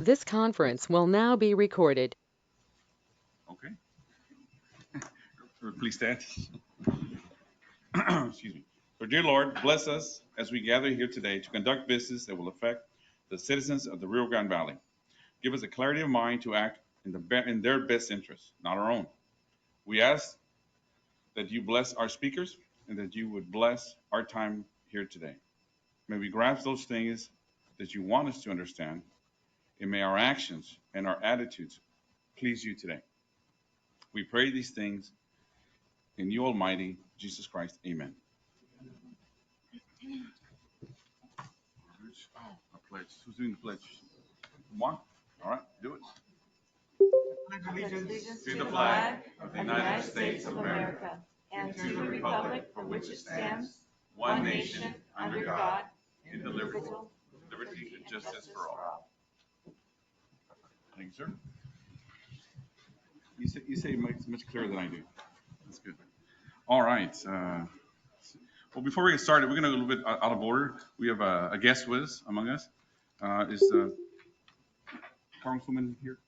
This conference will now be recorded. Okay. Please stand. Excuse me. So, dear Lord, bless us as we gather here today to conduct business that will affect the citizens of the Rio Grande Valley. Give us a clarity of mind to act in their best interests, not our own. We ask that you bless our speakers and that you would bless our time here today. May we grasp those things that you want us to understand, and may our actions and our attitudes please you today. We pray these things in you, Almighty Jesus Christ. Amen. Oh, a pledge. Who's doing the pledge? One? All right, do it. Pledge allegiance to the flag of the United States of America and to the republic for which it stands, one nation, under God, indivisible, with liberty and justice for all. Thank you, sir. You say much clearer than I do. That's good. All right. Well, before we get started, we're going to go a little bit out of order. We have a guest with us among us. Is Congresswoman here?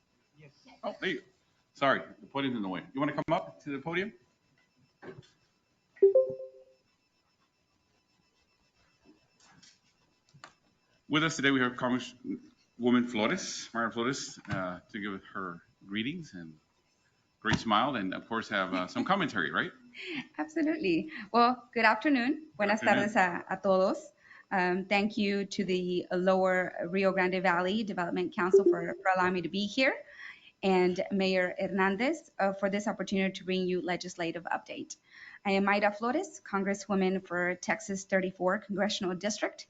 Yes. Oh, there you go. Sorry, the podium's in the way. You want to come up to the podium? With us today, we have Congresswoman Flores, Maria Flores, to give her greetings and great smile, and of course have some commentary, right? Absolutely. Well, good afternoon. Buenas tardes a todos. Thank you to the Lower Rio Grande Valley Development Council for allowing me to be here, and Mayor Hernandez for this opportunity to bring you legislative update. I am Mayra Flores, Congresswoman for Texas 34 Congressional District.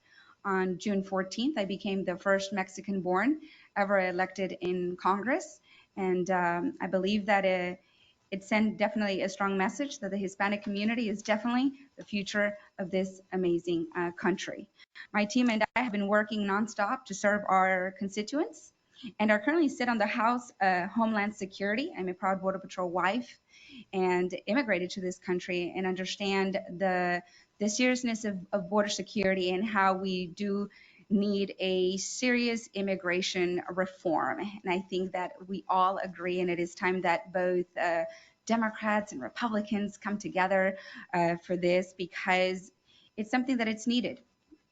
On June 14th, I became the first Mexican-born ever elected in Congress, and I believe that it sent definitely a strong message that the Hispanic community is definitely the future of this amazing country. My team and I have been working nonstop to serve our constituents and are currently sit on the House Homeland Security. I'm a proud Border Patrol wife and immigrated to this country and understand the seriousness of border security and how we do need a serious immigration reform. And I think that we all agree, and it is time that both Democrats and Republicans come together for this because it's something that it's needed.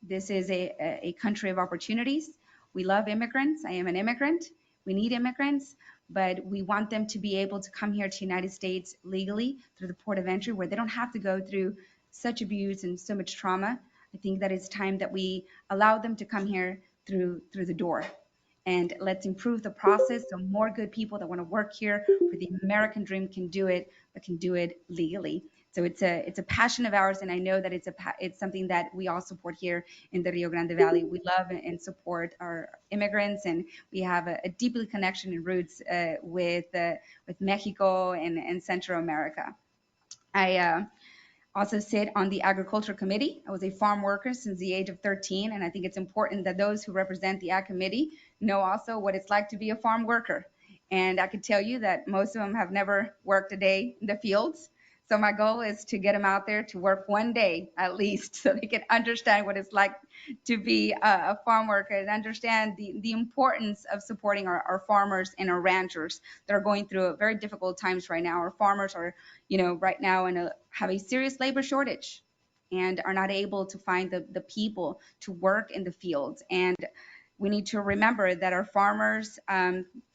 This is a country of opportunities. We love immigrants. I am an immigrant. We need immigrants, but we want them to be able to come here to the United States legally through the port of entry where they don't have to go through such abuse and so much trauma. I think that it's time that we allow them to come here through the door. And let's improve the process so more good people that want to work here for the American dream can do it, but can do it legally. So it's a passion of ours, and I know that it's something that we all support here in the Rio Grande Valley. We love and support our immigrants, and we have a deeply connection and roots with Mexico and Central America. I also sit on the agriculture committee. I was a farm worker since the age of 13, and I think it's important that those who represent the ag committee know also what it's like to be a farm worker. And I can tell you that most of them have never worked a day in the fields. So my goal is to get them out there to work one day at least so they can understand what it's like to be a farm worker and understand the importance of supporting our farmers and our ranchers that are going through very difficult times right now. Our farmers are, right now have a serious labor shortage and are not able to find the people to work in the fields. And we need to remember that our farmers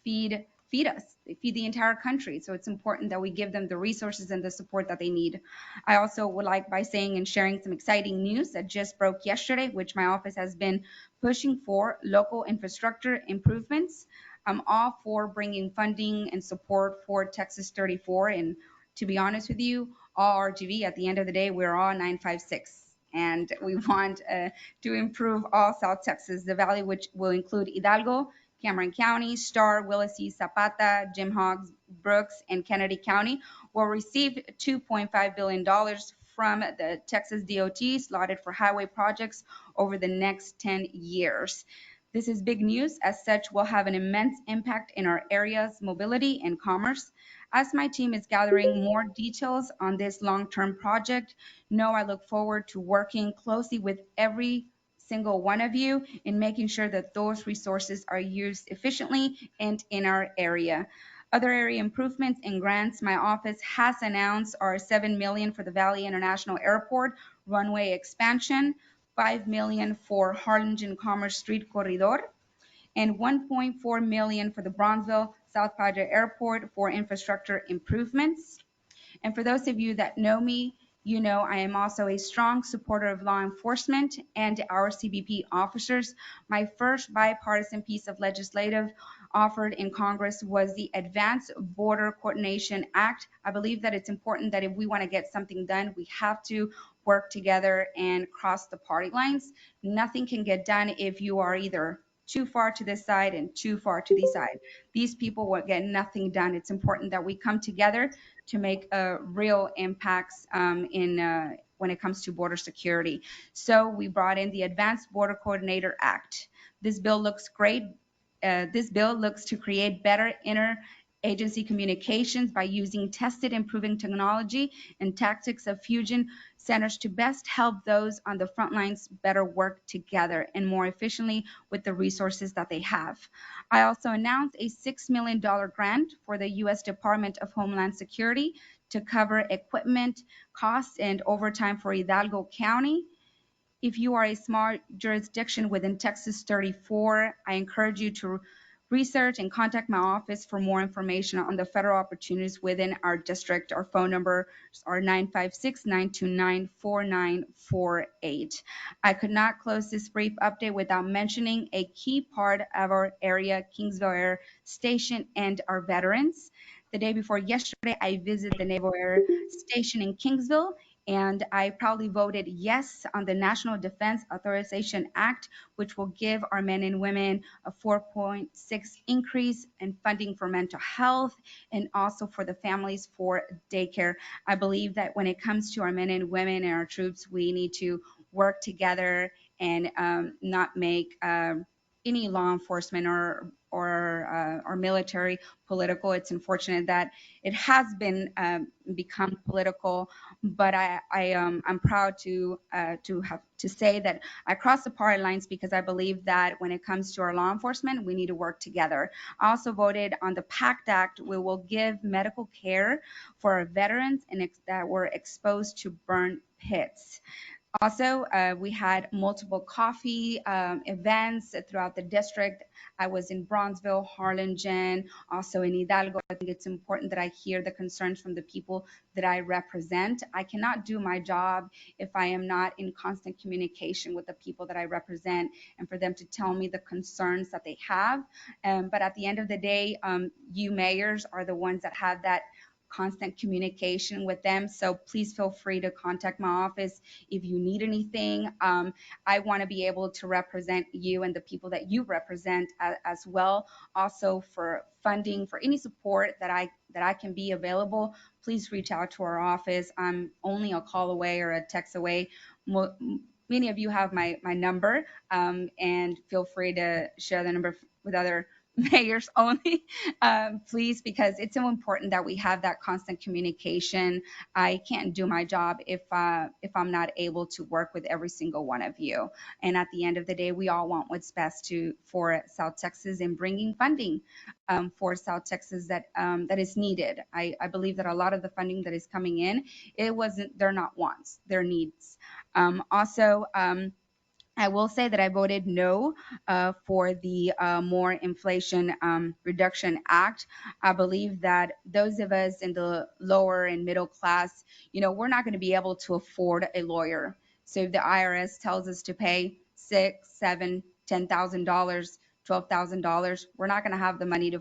feed us. They feed the entire country. So it's important that we give them the resources and the support that they need. I also would like by saying and sharing some exciting news that just broke yesterday, which my office has been pushing for local infrastructure improvements. I'm all for bringing funding and support for Texas 34. And to be honest with you, all RGV, at the end of the day, we're all 956. And we want to improve all South Texas, the valley, which will include Hidalgo, Cameron County, Starr, Willacy, Zapata, Jim Hoggs, Brooks, and Kennedy County will receive $2.5 billion from the Texas DOT slotted for highway projects over the next 10 years. This is big news. As such, will have an immense impact in our area's mobility and commerce. As my team is gathering more details on this long-term project, know I look forward to working closely with every single one of you in making sure that those resources are used efficiently and in our area. Other area improvements and grants my office has announced are $7 million for the Valley International Airport runway expansion, $5 million for Harlingen Commerce Street Corridor, and $1.4 million for the Bronzeville South Padre Airport for infrastructure improvements. And for those of you that know me, you know I am also a strong supporter of law enforcement and our CBP officers. My first bipartisan piece of legislative offered in Congress was the Advanced Border Coordination Act. I believe that it's important that if we want to get something done, we have to work together and cross the party lines. Nothing can get done if you are either too far to this side and too far to the side. These people will get nothing done. It's important that we come together to make real impacts in when it comes to border security. So we brought in the Advanced Border Coordinator Act. This bill looks great. This bill looks to create better interagency communications by using tested and proven technology and tactics of fusion centers to best help those on the front lines better work together and more efficiently with the resources that they have. I also announced a $6 million grant for the U.S. Department of Homeland Security to cover equipment costs and overtime for Hidalgo County. If you are a small jurisdiction within Texas 34, I encourage you to research and contact my office for more information on the federal opportunities within our district. Our phone number are 956-929-4948. I could not close this brief update without mentioning a key part of our area, Kingsville Air Station, and our veterans. The day before yesterday, I visited the Naval Air Station in Kingsville, and I proudly voted yes on the National Defense Authorization Act, which will give our men and women a 4.6 increase in funding for mental health and also for the families for daycare. I believe that when it comes to our men and women and our troops, we need to work together and not make any law enforcement or military political. It's unfortunate that it has been become political, but I'm proud to have to say that I cross the party lines because I believe that when it comes to our law enforcement, we need to work together. I also voted on the PACT Act. We will give medical care for our veterans and that were exposed to burn pits. Also, we had multiple coffee events throughout the district. I was in Bronzeville, Harlingen, also in Hidalgo. I think it's important that I hear the concerns from the people that I represent. I cannot do my job if I am not in constant communication with the people that I represent and for them to tell me the concerns that they have. But at the end of the day, you mayors are the ones that have that constant communication with them. So please feel free to contact my office if you need anything. I want to be able to represent you and the people that you represent as well. Also for funding, for any support that I can be available, please reach out to our office. I'm only a call away or a text away. Many of you have my number, and feel free to share the number with other mayors only, please, because it's so important that we have that constant communication. I can't do my job if I'm not able to work with every single one of you. And at the end of the day, we all want what's best for South Texas and bringing funding for South Texas that is needed. I believe that a lot of the funding that is coming in, they're not wants, they're needs. Also. I will say that I voted no for the More Inflation Reduction Act. I believe that those of us in the lower and middle class, we're not going to be able to afford a lawyer. So if the IRS tells us to pay six, seven, $10,000, $12,000, we're not going to have the money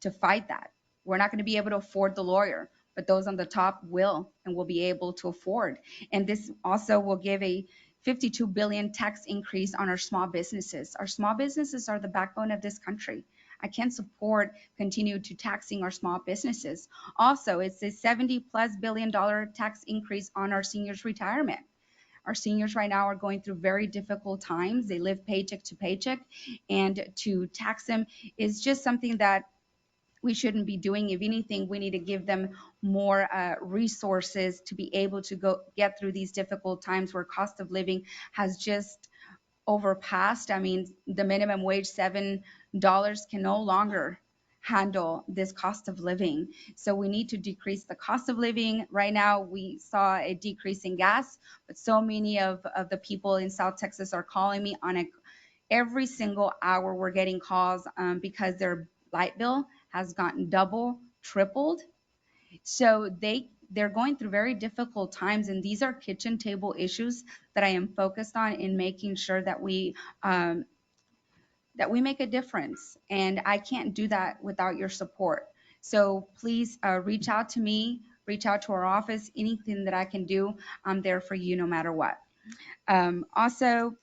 to fight that. We're not going to be able to afford the lawyer, but those on the top will and will be able to afford. And this also will give a 52 billion tax increase on our small businesses. Our small businesses are the backbone of this country. I can't support continue to taxing our small businesses. Also, it's a 70 plus billion dollar tax increase on our seniors' retirement. Our seniors right now are going through very difficult times. They live paycheck to paycheck, and to tax them is just something that we shouldn't be doing. If anything, we need to give them more resources to be able to go get through these difficult times where cost of living has just overpassed. I mean, the minimum wage, $7, can no longer handle this cost of living. So we need to decrease the cost of living. Right now, we saw a decrease in gas, but so many of the people in South Texas are calling me on every single hour. We're getting calls because their light bill has gotten double, tripled. So they're going through very difficult times, and these are kitchen table issues that I am focused on in making sure um, that we make a difference. And I can't do that without your support. So please reach out to me, reach out to our office. Anything that I can do, I'm there for you no matter what. Also,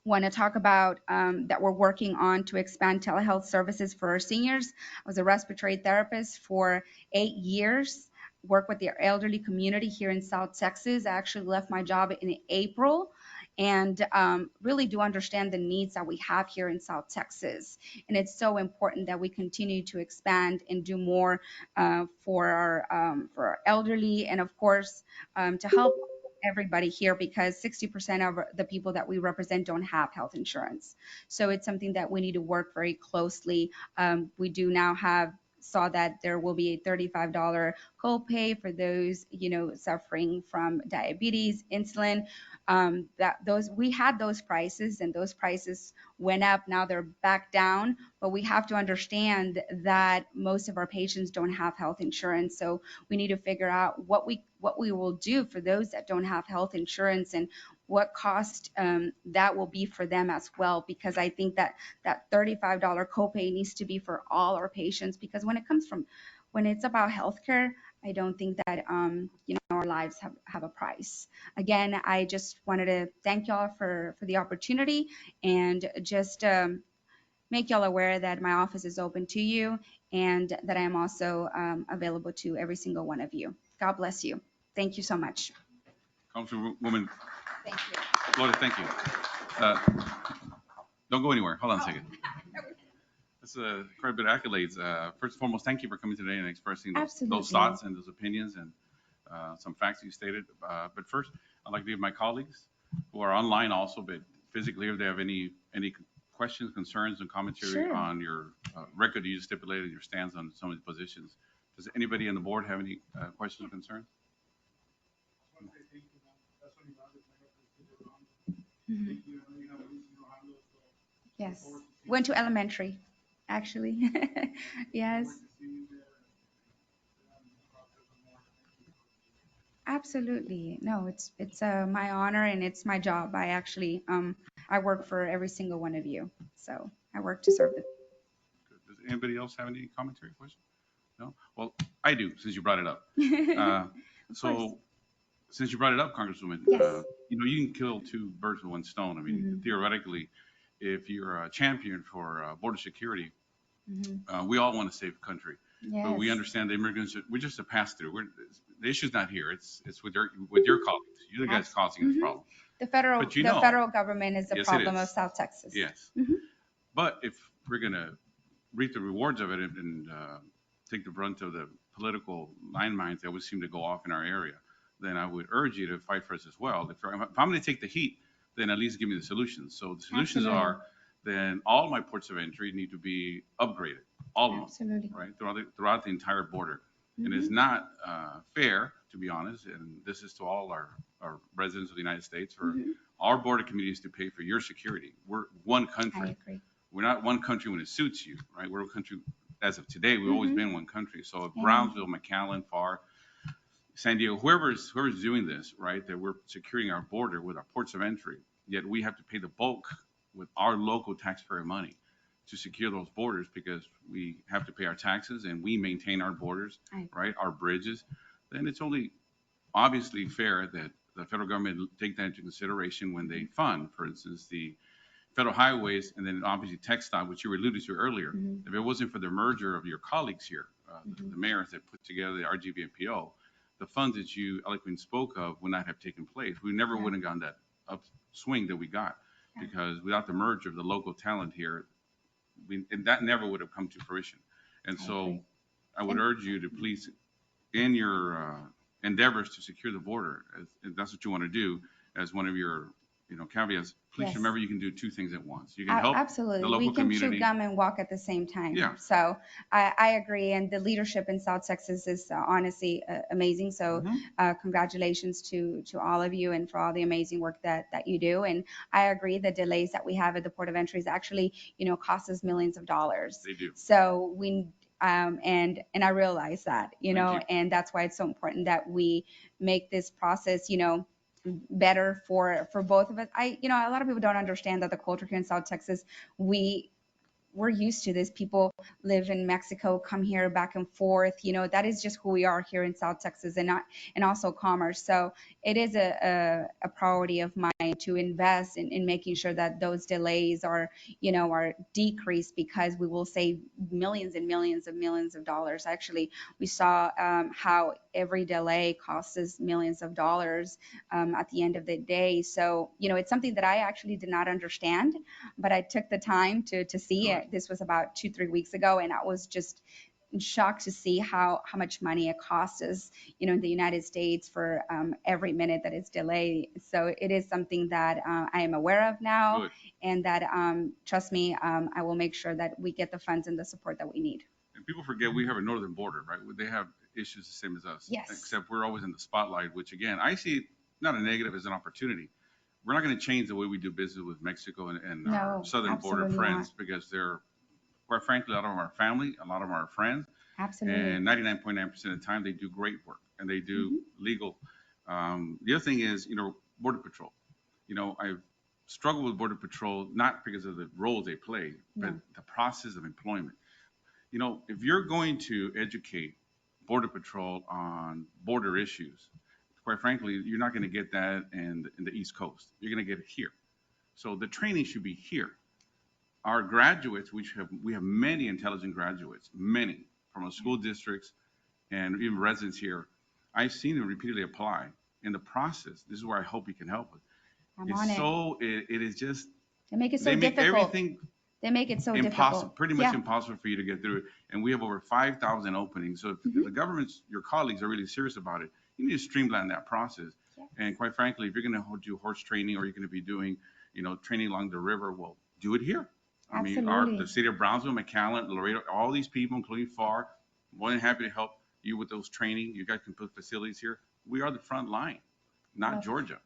want to talk about that we're working on to expand telehealth services for our seniors. I was a respiratory therapist for 8 years, work with the elderly community here in South Texas. I actually left my job in April and really do understand the needs that we have here in South Texas. And it's so important that we continue to expand and do more for our elderly, and of course to help everybody here, because 60% of the people that we represent don't have health insurance. So it's something that we need to work very closely. We do now saw that there will be a $35 copay for those, suffering from diabetes, insulin. That those we had those prices, and those prices went up. Now they're back down, but we have to understand that most of our patients don't have health insurance. So we need to figure out what we will do for those that don't have health insurance, and what cost that will be for them as well. Because I think that $35 copay needs to be for all our patients, because when it's about healthcare, I don't think that our lives have a price. Again, I just wanted to thank y'all for the opportunity, and just make y'all aware that my office is open to you, and that I am also available to every single one of you. God bless you. Thank you so much. Councilwoman Thank you. Flores, thank you. Uh, don't go anywhere. Hold on a second. That's quite a bit of accolades. First and foremost, thank you for coming today and expressing those thoughts and those opinions and some facts you stated. But first, I'd like to give my colleagues who are online also, but physically, if they have any questions, concerns, and commentary Sure. on your record you stipulated, your stance on some of the positions. Does anybody on the board have any questions or concerns? Mhm. Yes. Went to elementary, actually. Yes. Absolutely. No, it's my honor, and it's my job. I work for every single one of you. So I work to serve the. Does anybody else have any commentary, question? No? Well, I do, since you brought it up. Uh, Of course. so, since you brought it up, Congresswoman, Yes. you can kill two birds with one stone. I mean, Mhm. theoretically, if you're a champion for border security, Mhm. we all want to save the country. But we Yes. understand the immigrants. We're just a pass through. The issue's not here. It's with your colleagues. You're the guys causing this Mhm. problem. The federal But the federal government is the yes, it problem of is. South Texas. Yes. Mhm. But if we're gonna reap the rewards of it and take the brunt of the political landmines that would seem to go off in our area, then I would urge you to fight for us as well. If I'm going to take the heat, then at least give me the solutions. So the solutions Absolutely. are, then all my ports of entry need to be upgraded, all of them, Absolutely. right, throughout the entire border. And it's Mhm. not fair, to be honest, and this is to all our residents of the United States, for Mhm. our border communities to pay for your security. We're one I country. agree. We're not one country when it suits you, right? We're a country as of today. We've always Mhm. been one country. So if Yeah. Brownsville, McAllen, Farr, San Diego, whoever's doing this, right, that we're securing our border with our ports of entry, yet we have to pay the bulk with our local taxpayer money to secure those borders, because we have to pay our taxes and we maintain our borders, right, our bridges. Then it's only obviously fair that the federal government take that into consideration when they fund, for instance, the federal highways, and then obviously TxDOT, which you alluded to earlier. Mhm. If it wasn't for the merger of your colleagues here, Mhm. the mayors that put together the RGVMPO, the funds that you eloquently spoke of would not have taken place. We never would have gotten that upswing that we got, because without the merger of the local talent here, and that never would have come to fruition. And so I would urge you to please, in your endeavors to secure the border, if that's what you want to do, as one of your caveats, please Yes. remember you can do two things at once. You can help Absolutely. the We local can chew community. gum and walk at the same time. Yeah. So I agree. And the leadership in South Texas is honestly amazing. So congratulations to all of you and for all the amazing work that you do. And I agree the delays that we have at the port of entry is actually, cost us millions of dollars. They do. So and I realize that, Thank you. and that's why it's so important that we make this process, better for both of us. A lot of people don't understand that the culture here in South Texas, we're used to this. People live in Mexico, come here back and forth. That is just who we are here in South Texas, and also commerce. So it is a priority of mine to invest in making sure that those delays are decreased, because we will save millions and millions of dollars. Actually, we saw how every delay costs us millions of dollars at the end of the day. So it's something that I actually did not understand, but I took the time to see it. This was about 2-3 weeks ago, and I was just shocked to see how much money it costs us, in the United States for every minute that it's delayed. So it is something that I am aware of now. Good. And that, trust me, I will make sure that we get the funds and the support that we need. And people forget we have a northern border, right? They have issues the same as us. Yes. Except we're always in the spotlight, which again, I see not a negative, as an opportunity. We're not going to change the way we do business with Mexico and our southern border friends, because they're, quite frankly, a lot of them are family, a lot of them are friends. Absolutely. And 99.9% of the time, they do great work, and they do legal. The other thing is, Border Patrol. I've struggled with Border Patrol, not because of the roles they play, but the process of employment. If you're going to educate Border Patrol on border issues, quite frankly, you're not going to get that in the East Coast. You're going to get it here. So the training should be here. Our graduates, we have many intelligent graduates, many from our school districts and even residents here. I've seen them repeatedly apply. In the process, this is where I hope you can help us. It is just, they make it so they make difficult. Everything they make it so impossible, difficult. pretty much impossible for you to get through it. And we have over 5,000 openings. So if the government's, your colleagues are really serious about it, you need to streamline that process. Yeah. And quite frankly, if you're going to do horse training, or you're going to be doing, training along the river, well, do it here. Absolutely. I mean, the city of Brownsville, McAllen, Laredo, all these people, including FAR, more than happy to help you with those training. You guys can put facilities here. We are the front line, not Georgia.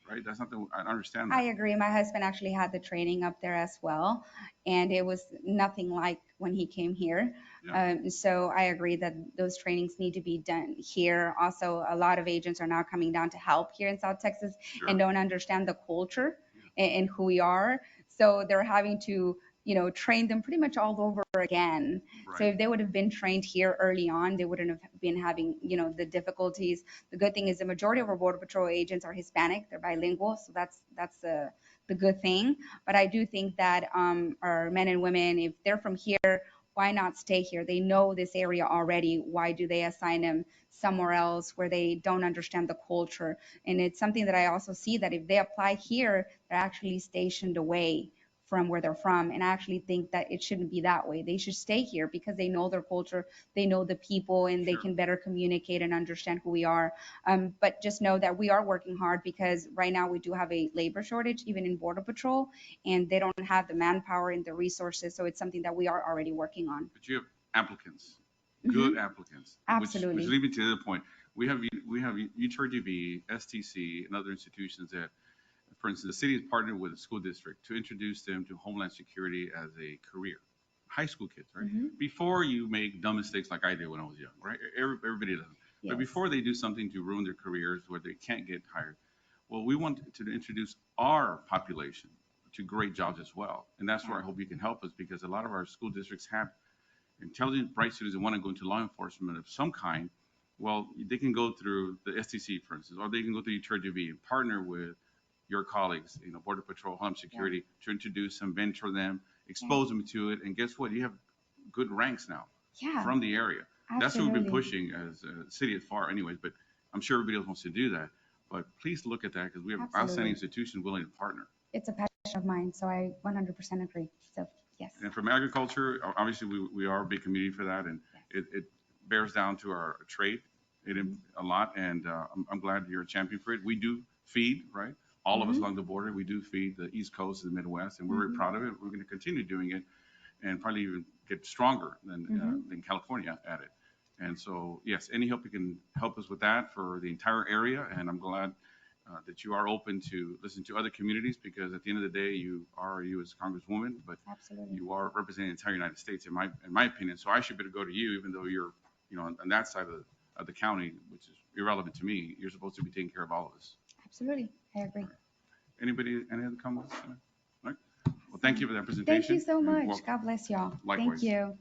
Right? That's not I understand that. I agree. My husband actually had the training up there as well, and it was nothing like when he came here. Yeah. So I agree that those trainings need to be done here. Also, a lot of agents are now coming down to help here in South Texas and don't understand the culture and who we are. So they're having to, train them pretty much all over again. Right. So if they would have been trained here early on, they wouldn't have been having, the difficulties. The good thing is the majority of our Border Patrol agents are Hispanic. They're bilingual. So that's the good thing. But I do think that our men and women, if they're from here, why not stay here? They know this area already. Why do they assign them somewhere else where they don't understand the culture? And it's something that I also see, that if they apply here, they're actually stationed away from where they're from. And I actually think that it shouldn't be that way. They should stay here because they know their culture, they know the people, and they can better communicate and understand who we are. But just know that we are working hard, because right now we do have a labor shortage, even in Border Patrol, and they don't have the manpower and the resources. So it's something that we are already working on. But you have applicants, good applicants. Absolutely. Which leads me to the other point. We have LRGV, STC, and other institutions that, for instance, the city has partnered with a school district to introduce them to Homeland Security as a career. High school kids, right? Before you make dumb mistakes like I did when I was young, right? Everybody does. Yes. But before they do something to ruin their careers where they can't get hired, well, we want to introduce our population to great jobs as well. And that's where I hope you can help us, because a lot of our school districts have intelligent, bright students that want to go into law enforcement of some kind. Well, they can go through the STC, for instance, or they can go through LRGV and partner with your colleagues, Border Patrol, Homeland Security, to introduce them, mentor them, expose them to it. And guess what? You have good ranks now from the area. Absolutely. That's what we've been pushing as a city at FAR anyways, but I'm sure everybody else wants to do that. But please look at that, because we have outstanding institutions willing to partner. It's a passion of mine, so I 100% agree. So, yes. And from agriculture, obviously we are a big community for that, and it bears down to our trade a lot, and I'm glad you're a champion for it. We do feed, right? all of us along the border. We do feed the East Coast and the Midwest, and we're very proud of it. We're going to continue doing it and probably even get stronger than California at it. And so, yes, any help you can help us with that for the entire area. And I'm glad that you are open to listen to other communities, because at the end of the day, you as Congresswoman, but Absolutely. you are representing the entire United States, in my opinion. So I should be able to go to you, even though you're, on that side of the county, which is irrelevant to me. You're supposed to be taking care of all of us. Absolutely. I agree. Anybody, any other comments? All right. Well, thank you for that presentation. Thank you so and much. welcome. God bless y'all. Likewise. Thank you.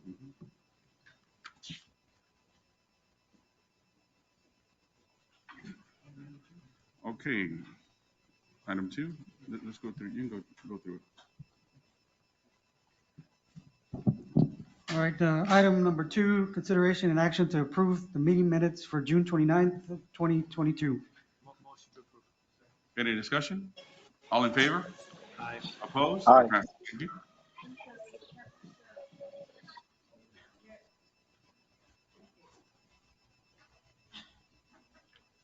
Okay. Item 2. Let's go through. You can go through it. All right, item number 2, consideration and action to approve the meeting minutes for June 29th, 2022. Any discussion? All in favor? Aye. Opposed? Aye. Passed. Thank you.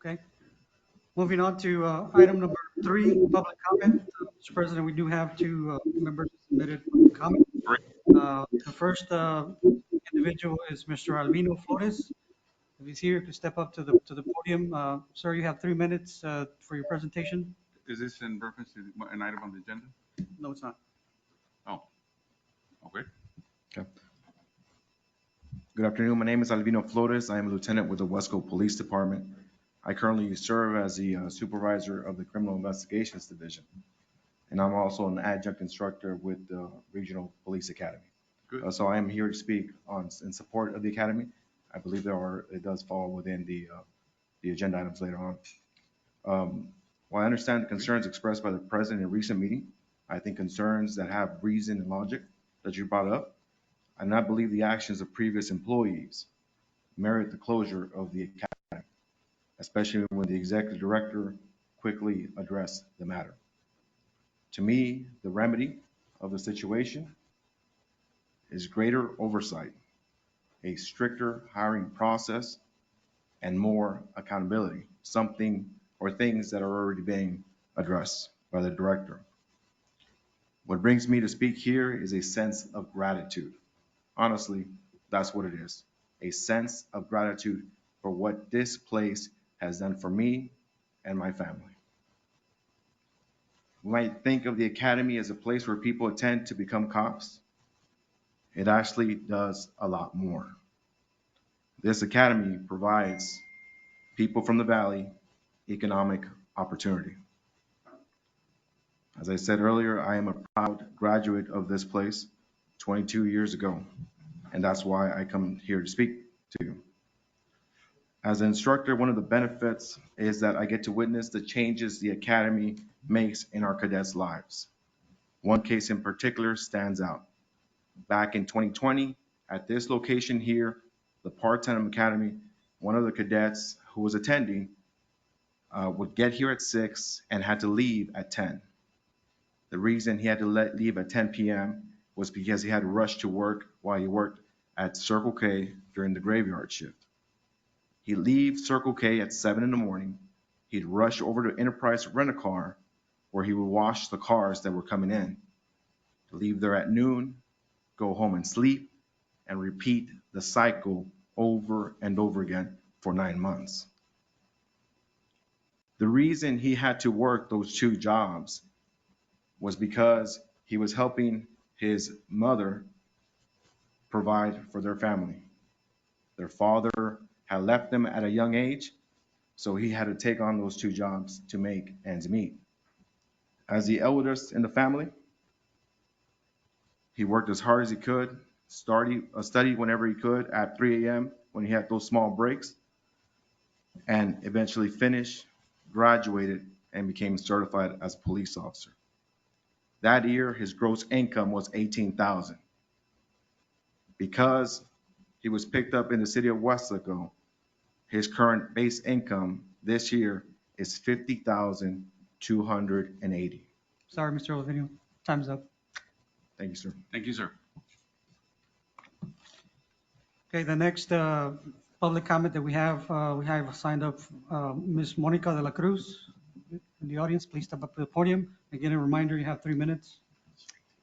Okay. Moving on to item number 3, public comment. Mr. President, we do have 2 members submitted public comment. Great. The first individual is Mr. Albino Flores. If he's here, to step up to the podium. Sir, you have 3 minutes for your presentation. Is this in reference to an item on the agenda? No, it's not. Oh, okay. Okay. Good afternoon. My name is Albino Flores. I am a lieutenant with the Wesco Police Department. I currently serve as the supervisor of the Criminal Investigations Division. And I'm also an adjunct instructor with the Regional Police Academy. Good. So I am here to speak in support of the Academy. I believe it does fall within the agenda items later on. While I understand the concerns expressed by the President in a recent meeting, I think concerns that have reason and logic that you brought up, I do not believe the actions of previous employees merit the closure of the Academy, especially when the Executive Director quickly addressed the matter. To me, the remedy of the situation is greater oversight, a stricter hiring process, and more accountability, things that are already being addressed by the Director. What brings me to speak here is a sense of gratitude. Honestly, that's what it is. A sense of gratitude for what this place has done for me and my family. We might think of the Academy as a place where people attend to become cops. It actually does a lot more. This Academy provides people from the Valley economic opportunity. As I said earlier, I am a proud graduate of this place 22 years ago, and that's why I come here to speak to you. As an instructor, one of the benefits is that I get to witness the changes the Academy makes in our cadets' lives. One case in particular stands out. Back in 2020, at this location here, the part-time Academy, one of the cadets who was attending would get here at 6 and had to leave at 10. The reason he had to leave at 10 p.m. was because he had to rush to work while he worked at Circle K during the graveyard shift. He'd leave Circle K at 7 in the morning. He'd rush over to Enterprise Rent a Car, where he would wash the cars that were coming in. Leave there at noon, go home and sleep, and repeat the cycle over and over again for 9 months. The reason he had to work those 2 jobs was because he was helping his mother provide for their family. Their father had left them at a young age, so he had to take on those 2 jobs to make ends meet. As the eldest in the family, he worked as hard as he could, studied whenever he could at 3 a.m. when he had those small breaks, and eventually finished, graduated, and became certified as a police officer. That year, his gross income was $18,000. Because he was picked up in the city of Wesco, his current base income this year is $50,280. Sorry, Mr. Albino. Time's up. Thank you, sir. Thank you, sir. Okay, the next public comment that we have signed up Ms. Monica de la Cruz. in the audience, please step up to the podium. Again, a reminder, you have 3 minutes.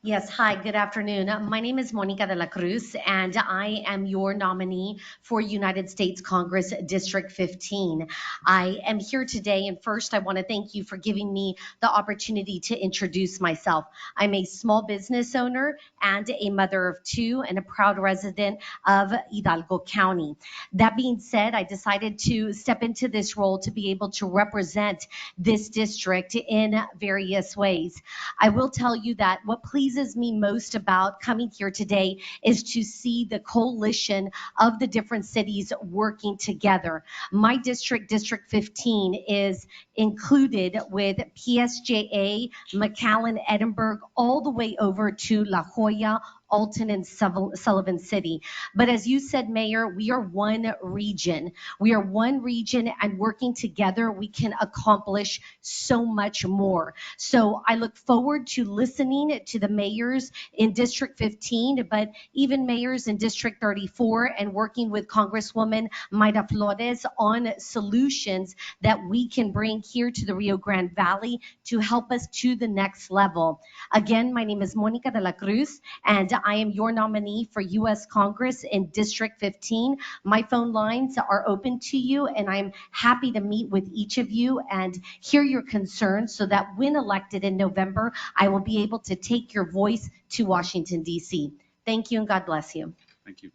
Yes, hi, good afternoon. My name is Monica de la Cruz, and I am your nominee for United States Congress District 15. I am here today, and first I want to thank you for giving me the opportunity to introduce myself. I'm a small business owner and a mother of two and a proud resident of Hidalgo County. That being said, I decided to step into this role to be able to represent this district in various ways. I will tell you that what pleases me most about coming here today is to see the coalition of the different cities working together. My district, District 15, is included with PSJA, McAllen, Edinburgh, all the way over to La Jolla, Alton, and Sullivan City. But as you said, Mayor, we are one region. We are one region, and working together, we can accomplish so much more. So I look forward to listening to the mayors in District 15, but even mayors in District 34, and working with Congresswoman Mayra Flores on solutions that we can bring here to the Rio Grande Valley to help us to the next level. Again, my name is Monica de la Cruz, and I am your nominee for U.S. Congress in District 15. My phone lines are open to you, and I'm happy to meet with each of you and hear your concerns so that when elected in November, I will be able to take your voice to Washington, D.C. Thank you, and God bless you. Thank you.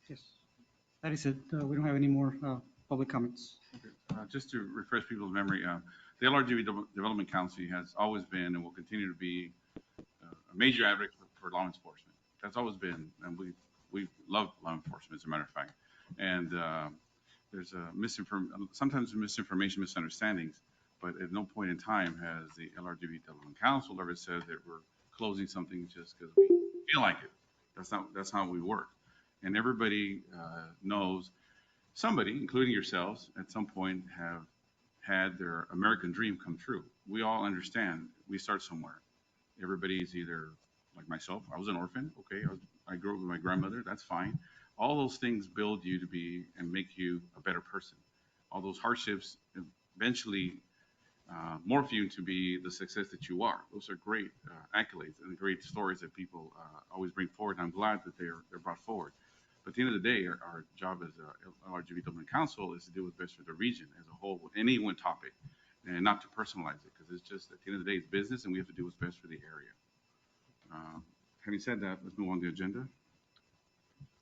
Yes. That is it. We don't have any more public comments. Just to refresh people's memory, the LRGV Development Council has always been and will continue to be a major advocate for law enforcement. That's always been, and we love law enforcement, as a matter of fact. And there's sometimes misinformation, misunderstandings, but at no point in time has the LRGV Development Council ever said that we're closing something just because we feel like it. That's how we work. And everybody knows somebody, including yourselves, at some point have had their American dream come true. We all understand we start somewhere. Everybody's either like myself, I was an orphan, okay, I grew up with my grandmother, that's fine. All those things build you to be and make you a better person. All those hardships eventually morph you to be the success that you are. Those are great accolades and great stories that people always bring forward, and I'm glad that they're brought forward. But at the end of the day, our job as a LRGV Development Council is to do what's best for the region as a whole with any one topic, and not to personalize it, because it's just, at the end of the day, it's business, and we have to do what's best for the area. Having said that, let's move on to the agenda.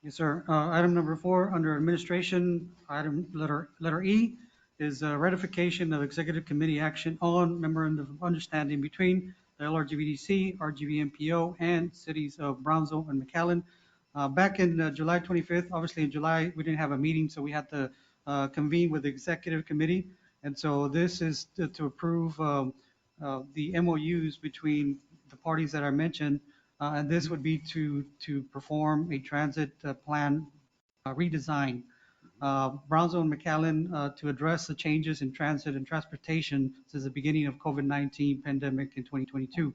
Yes, sir. Item number 4, under administration, item letter E, is ratification of executive committee action on memorandum of understanding between the LRGVDC, RGVMPO, and cities of Brownsville and McAllen. Back in July 25th, obviously in July, we didn't have a meeting, so we had to convene with the executive committee. And so this is to approve the MOUs between the parties that I mentioned. And this would be to perform a transit plan redesign. Brownsville and McAllen to address the changes in transit and transportation since the beginning of COVID-19 pandemic in 2022.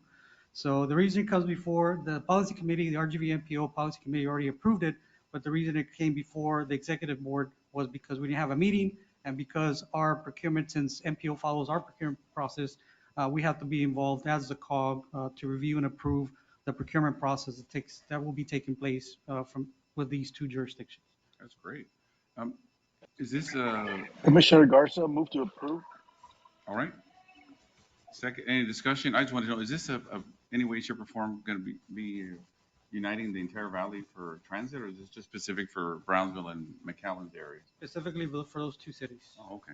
So the reason it comes before the policy committee, the RGVMPO policy committee already approved it, but the reason it came before the executive board was because we didn't have a meeting, and because our procurement, since MPO follows our procurement process, we have to be involved as a COG to review and approve the procurement process that will be taking place with these two jurisdictions. That's great. Is this Commissioner Garza, move to approve. all right? Second, any discussion? I just want to know, is this any way, shape, or form going to be uniting the entire valley for transit, or is this just specific for Brownsville and McAllen's area? Specifically for those two cities. Oh, okay.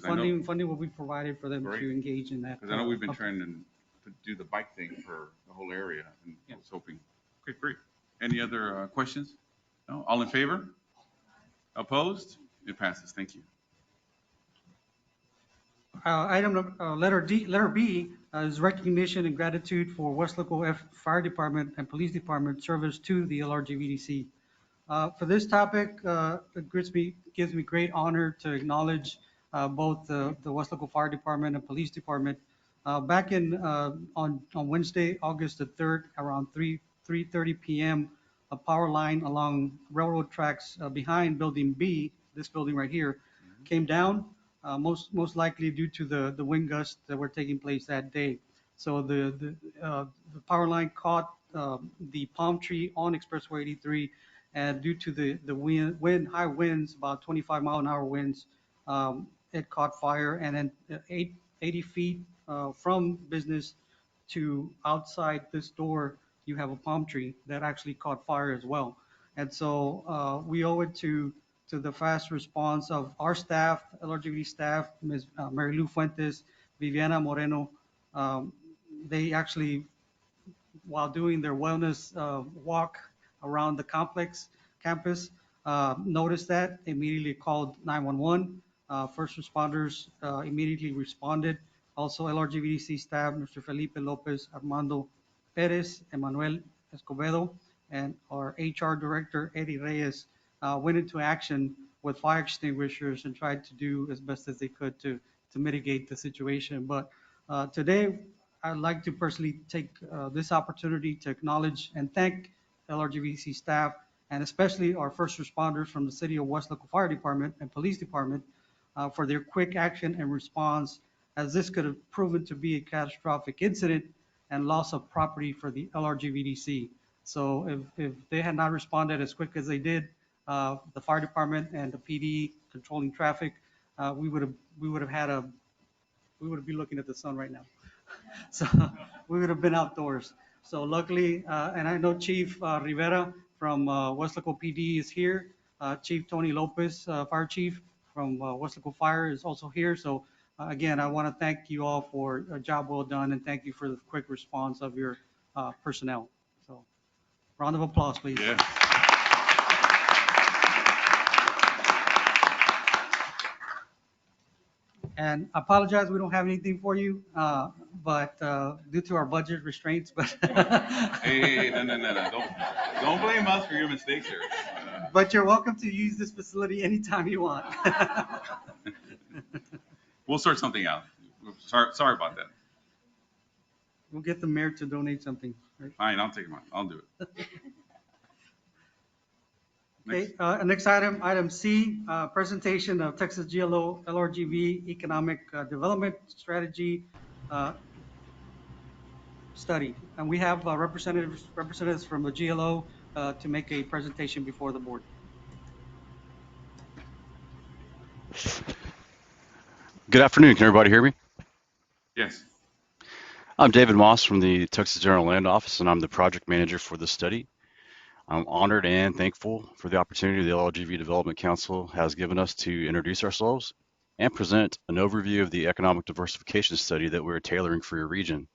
Funding will be provided for them Great. to engage in that. Because I know we've been trying to do the bike thing for the whole area, and I was hoping. Okay, great. Any other questions? No? All in favor? Opposed? It passes. Thank you. Item letter B is recognition and gratitude for West Local F Fire Department and Police Department service to the LRGVDC. For this topic, it gives me great honor to acknowledge both the West Local Fire Department and Police Department. Back on Wednesday, August the 3rd, around 3:30 p.m., a power line along railroad tracks behind Building B, this building right here, came down. most likely due to the wind gusts that were taking place that day. So the power line caught the palm tree on Expressway 83, and due to the high winds, about 25-mile-an-hour winds, it caught fire, and then 80 feet from business to outside this door, you have a palm tree that actually caught fire as well. And so we owe it to the fast response of our staff, LRGVD staff, Ms. Mary Lou Fuentes, Viviana Moreno. Um, they actually, while doing their wellness walk around the campus, noticed that, immediately called 911. First responders immediately responded. Also, LRGVDC staff, Mr. Felipe Lopez, Armando Perez, Emmanuel Escobedo, and our HR director, Eddie Reyes, went into action with fire extinguishers and tried to do as best as they could to mitigate the situation. But today, I'd like to personally take this opportunity to acknowledge and thank LRGVDC staff, and especially our first responders from the City of West Local Fire Department and Police Department for their quick action and response, as this could have proven to be a catastrophic incident and loss of property for the LRGVDC. So if they had not responded as quick as they did, the fire department and the PD controlling traffic, we would be looking at the sun right now. So we would have been outdoors. So luckily, and I know Chief Rivera from West Local PD is here. Chief Tony Lopez, Fire Chief from West Local Fire, is also here. So again, I want to thank you all for a job well done, and thank you for the quick response of your personnel. So round of applause, please. Yeah. And I apologize, we don't have anything for you, but due to our budget restraints, but Hey, no. Don't blame us for your mistakes here. but you're welcome to use this facility anytime you want. We'll sort something out. Sorry about that. We'll get the mayor to donate something. Right? Fine, I'll take mine. I'll do it. Okay, next item, item C, presentation of Texas GLO LRGV Economic Development Strategy Study. And we have representatives from the GLO to make a presentation before the board. Good afternoon. Can everybody hear me? Yes. I'm David Moss from the Texas General Land Office, and I'm the project manager for this study. I'm honored and thankful for the opportunity the LRGV Development Council has given us to introduce ourselves and present an overview of the economic diversification study that we're tailoring for your region.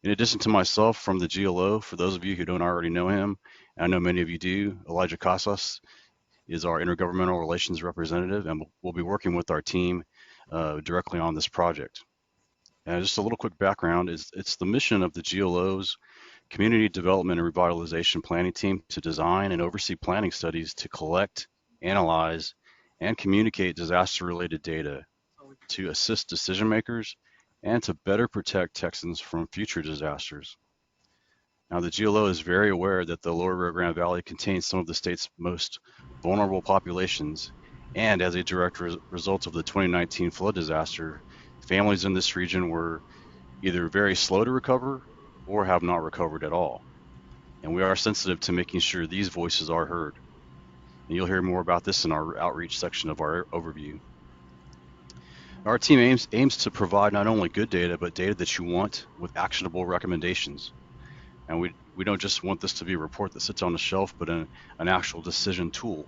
In addition to myself from the GLO, for those of you who don't already know him, and I know many of you do, Elijah Casas is our intergovernmental relations representative, and we'll be working with our team directly on this project. And just a little quick background is it's the mission of the GLO's Community Development and Revitalization Planning Team to design and oversee planning studies to collect, analyze, and communicate disaster-related data to assist decision makers and to better protect Texans from future disasters. Now, the GLO is very aware that the Lower Rio Grande Valley contains some of the state's most vulnerable populations, and as a direct result of the 2019 flood disaster, families in this region were either very slow to recover or have not recovered at all. And we are sensitive to making sure these voices are heard. And you'll hear more about this in our outreach section of our overview. Our team aims to provide not only good data, but data that you want with actionable recommendations. And we don't just want this to be a report that sits on the shelf, but an actual decision tool.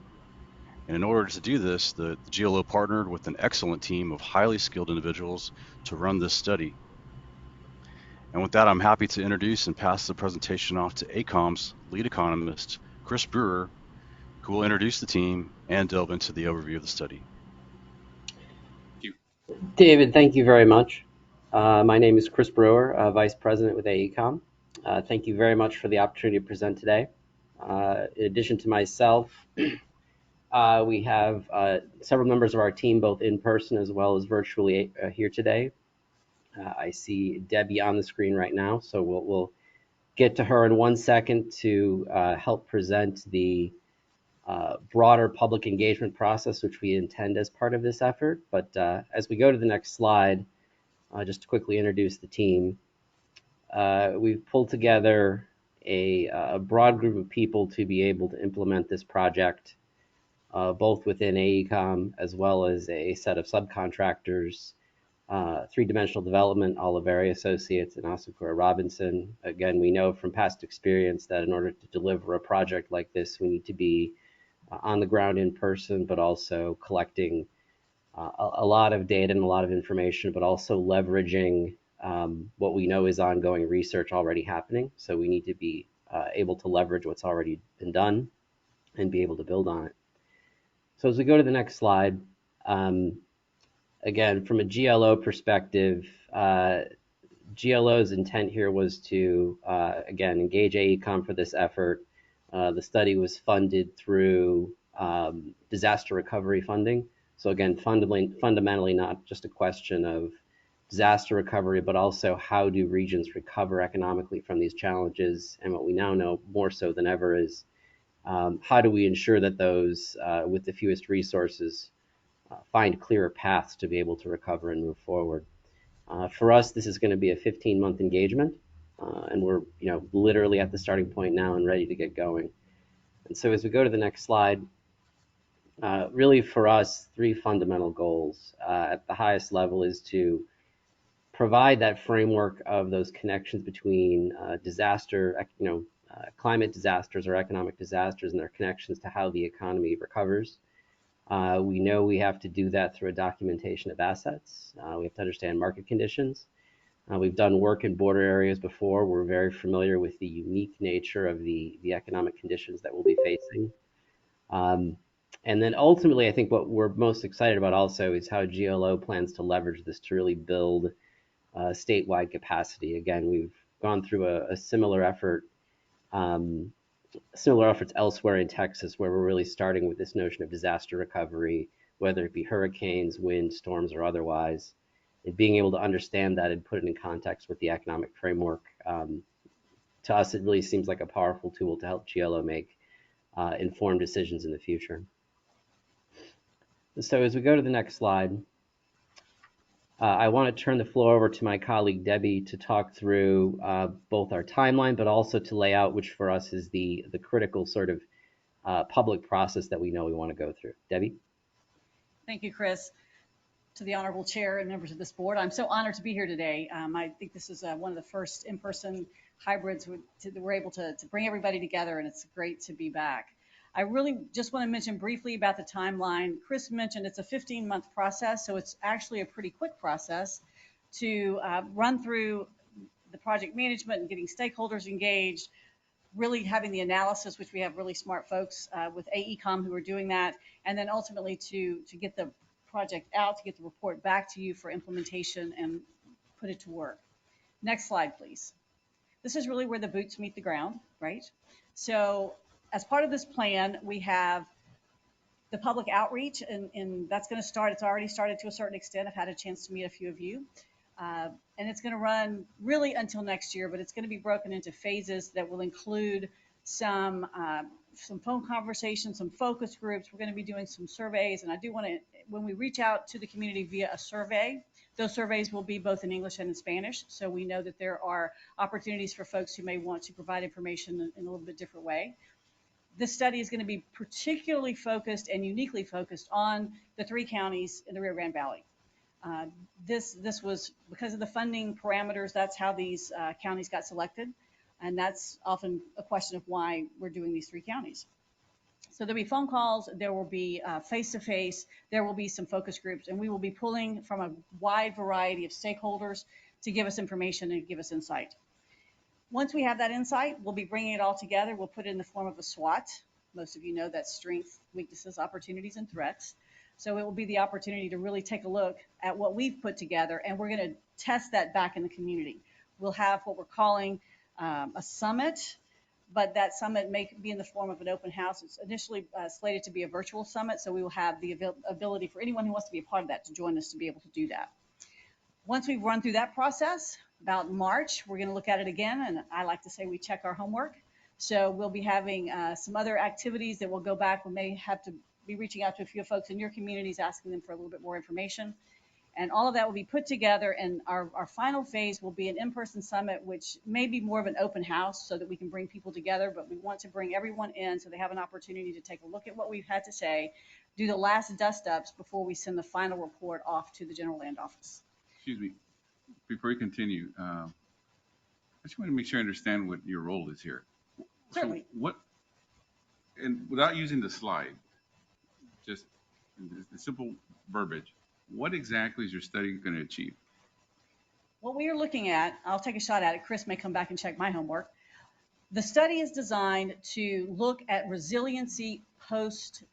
And in order to do this, the GLO partnered with an excellent team of highly skilled individuals to run this study. And with that, I'm happy to introduce and pass the presentation off to AECOM's lead economist, Chris Brewer, who will introduce the team and delve into the overview of the study. Thank you. David, thank you very much. My name is Chris Brewer, Vice President with AECOM. Thank you very much for the opportunity to present today. In addition to myself, we have several members of our team, both in person as well as virtually here today. I see Debbie on the screen right now, so we'll get to her in 1 second to help present the broader public engagement process, which we intend as part of this effort. But as we go to the next slide, just to quickly introduce the team, we've pulled together a broad group of people to be able to implement this project, both within AECOM as well as a set of subcontractors, three-dimensional development, Oliveri Associates, and Asakura Robinson. Again, we know from past experience that in order to deliver a project like this, we need to be on the ground in person, but also collecting a lot of data and a lot of information, but also leveraging what we know is ongoing research already happening. So we need to be able to leverage what's already been done and be able to build on it. So as we go to the next slide, again, from a GLO perspective, GLO's intent here was to, again, engage AECOM for this effort. The study was funded through disaster recovery funding. So again, fundamentally not just a question of disaster recovery, but also how do regions recover economically from these challenges. And what we now know more so than ever is how do we ensure that those with the fewest resources find clearer paths to be able to recover and move forward. For us, this is going to be a 15-month engagement, and we're literally at the starting point now and ready to get going. And so as we go to the next slide, really for us, three fundamental goals at the highest level is to provide that framework of those connections between climate disasters or economic disasters and their connections to how the economy recovers. We know we have to do that through a documentation of assets. We have to understand market conditions. We've done work in border areas before. We're very familiar with the unique nature of the economic conditions that we'll be facing. And then ultimately, I think what we're most excited about also is how GLO plans to leverage this to really build statewide capacity. Again, we've gone through a similar effort, similar efforts elsewhere in Texas, where we're really starting with this notion of disaster recovery, whether it be hurricanes, wind, storms, or otherwise, and being able to understand that and put it in context with the economic framework. To us, it really seems like a powerful tool to help GLO make informed decisions in the future. So as we go to the next slide, I want to turn the floor over to my colleague Debbie to talk through both our timeline, but also to lay out which for us is the critical sort of public process that we know we want to go through. Debbie? Thank you, Chris. To the Honorable Chair and members of this board, I'm so honored to be here today. I think this is one of the first in-person hybrids that we're able to bring everybody together, and it's great to be back. I really just want to mention briefly about the timeline. Chris mentioned it's a 15-month process, so it's actually a pretty quick process to run through the project management and getting stakeholders engaged, really having the analysis, which we have really smart folks with AECOM who are doing that, and then ultimately to get the project out, to get the report back to you for implementation and put it to work. Next slide, please. This is really where the boots meet the ground, right? So as part of this plan, we have the public outreach, and that's going to start. It's already started to a certain extent. I've had a chance to meet a few of you. And it's going to run really until next year, but it's going to be broken into phases that will include some phone conversations, some focus groups. We're going to be doing some surveys, and I do want to, when we reach out to the community via a survey, those surveys will be both in English and in Spanish, so we know that there are opportunities for folks who may want to provide information in a little bit different way. This study is going to be particularly focused and uniquely focused on the 3 counties in the Rio Grande Valley. This was because of the funding parameters. That's how these counties got selected, and that's often a question of why we're doing these 3 counties. So there'll be phone calls, there will be face-to-face, there will be some focus groups, and we will be pulling from a wide variety of stakeholders to give us information and give us insight. Once we have that insight, we'll be bringing it all together. We'll put it in the form of a SWOT. Most of you know that's strengths, weaknesses, opportunities, and threats. So it will be the opportunity to really take a look at what we've put together, and we're going to test that back in the community. We'll have what we're calling a summit, but that summit may be in the form of an open house. It's initially slated to be a virtual summit, so we will have the ability for anyone who wants to be a part of that to join us to be able to do that. Once we've run through that process, about March, we're going to look at it again, and I like to say we check our homework. So we'll be having some other activities that will go back. We may have to be reaching out to a few folks in your communities, asking them for a little bit more information. And all of that will be put together, and our final phase will be an in-person summit, which may be more of an open house so that we can bring people together, but we want to bring everyone in so they have an opportunity to take a look at what we've had to say, do the last dust-ups before we send the final report off to the General Land Office. Excuse me, before you continue, I just want to make sure I understand what your role is here. Certainly. So what, and without using the slide, just the simple verbiage, what exactly is your study going to achieve? What we are looking at, I'll take a shot at it. Chris may come back and check my homework. The study is designed to look at resiliency post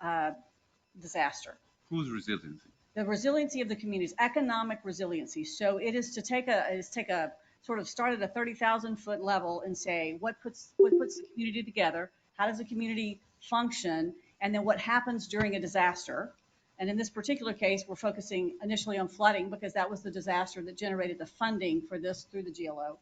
disaster. Whose resiliency? The resiliency of the communities, economic resiliency. So it is to take a sort of start at a 30,000-foot level and say what puts the community together, how does the community function, and then what happens during a disaster. And in this particular case, we're focusing initially on flooding because that was the disaster that generated the funding for this through the GLO.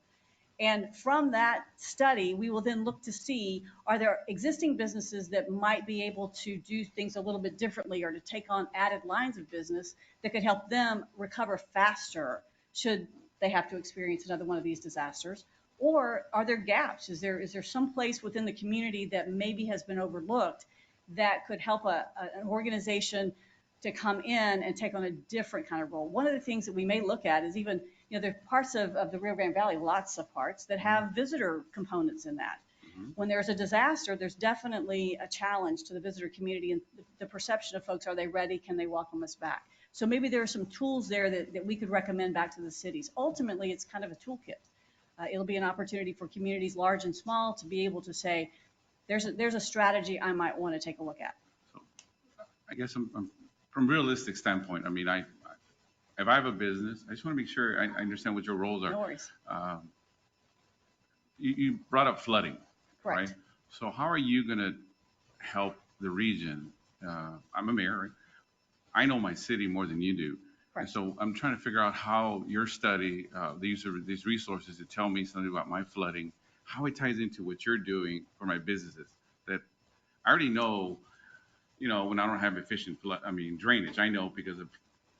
And from that study, we will then look to see, are there existing businesses that might be able to do things a little bit differently or to take on added lines of business that could help them recover faster should they have to experience another one of these disasters? Or are there gaps? Is there some place within the community that maybe has been overlooked that could help an organization to come in and take on a different kind of role? One of the things that we may look at is even, there are parts of the Rio Grande Valley, lots of parts, that have visitor components in that. Mm-hmm. When there's a disaster, there's definitely a challenge to the visitor community and the perception of folks, are they ready? Can they welcome us back? So maybe there are some tools there that we could recommend back to the cities. Ultimately, it's kind of a toolkit. It'll be an opportunity for communities large and small to be able to say, there's a strategy I might want to take a look at. So I guess I'm from a realistic standpoint, I mean, if I have a business, I just want to make sure I understand what your roles are. No worries. You brought up flooding, correct, right? So how are you going to help the region? I'm a mayor, right? I know my city more than you do. Correct. And so I'm trying to figure out how your study, the use of these resources to tell me something about my flooding, how it ties into what you're doing for my businesses. That I already know, when I don't have efficient drainage, I know because of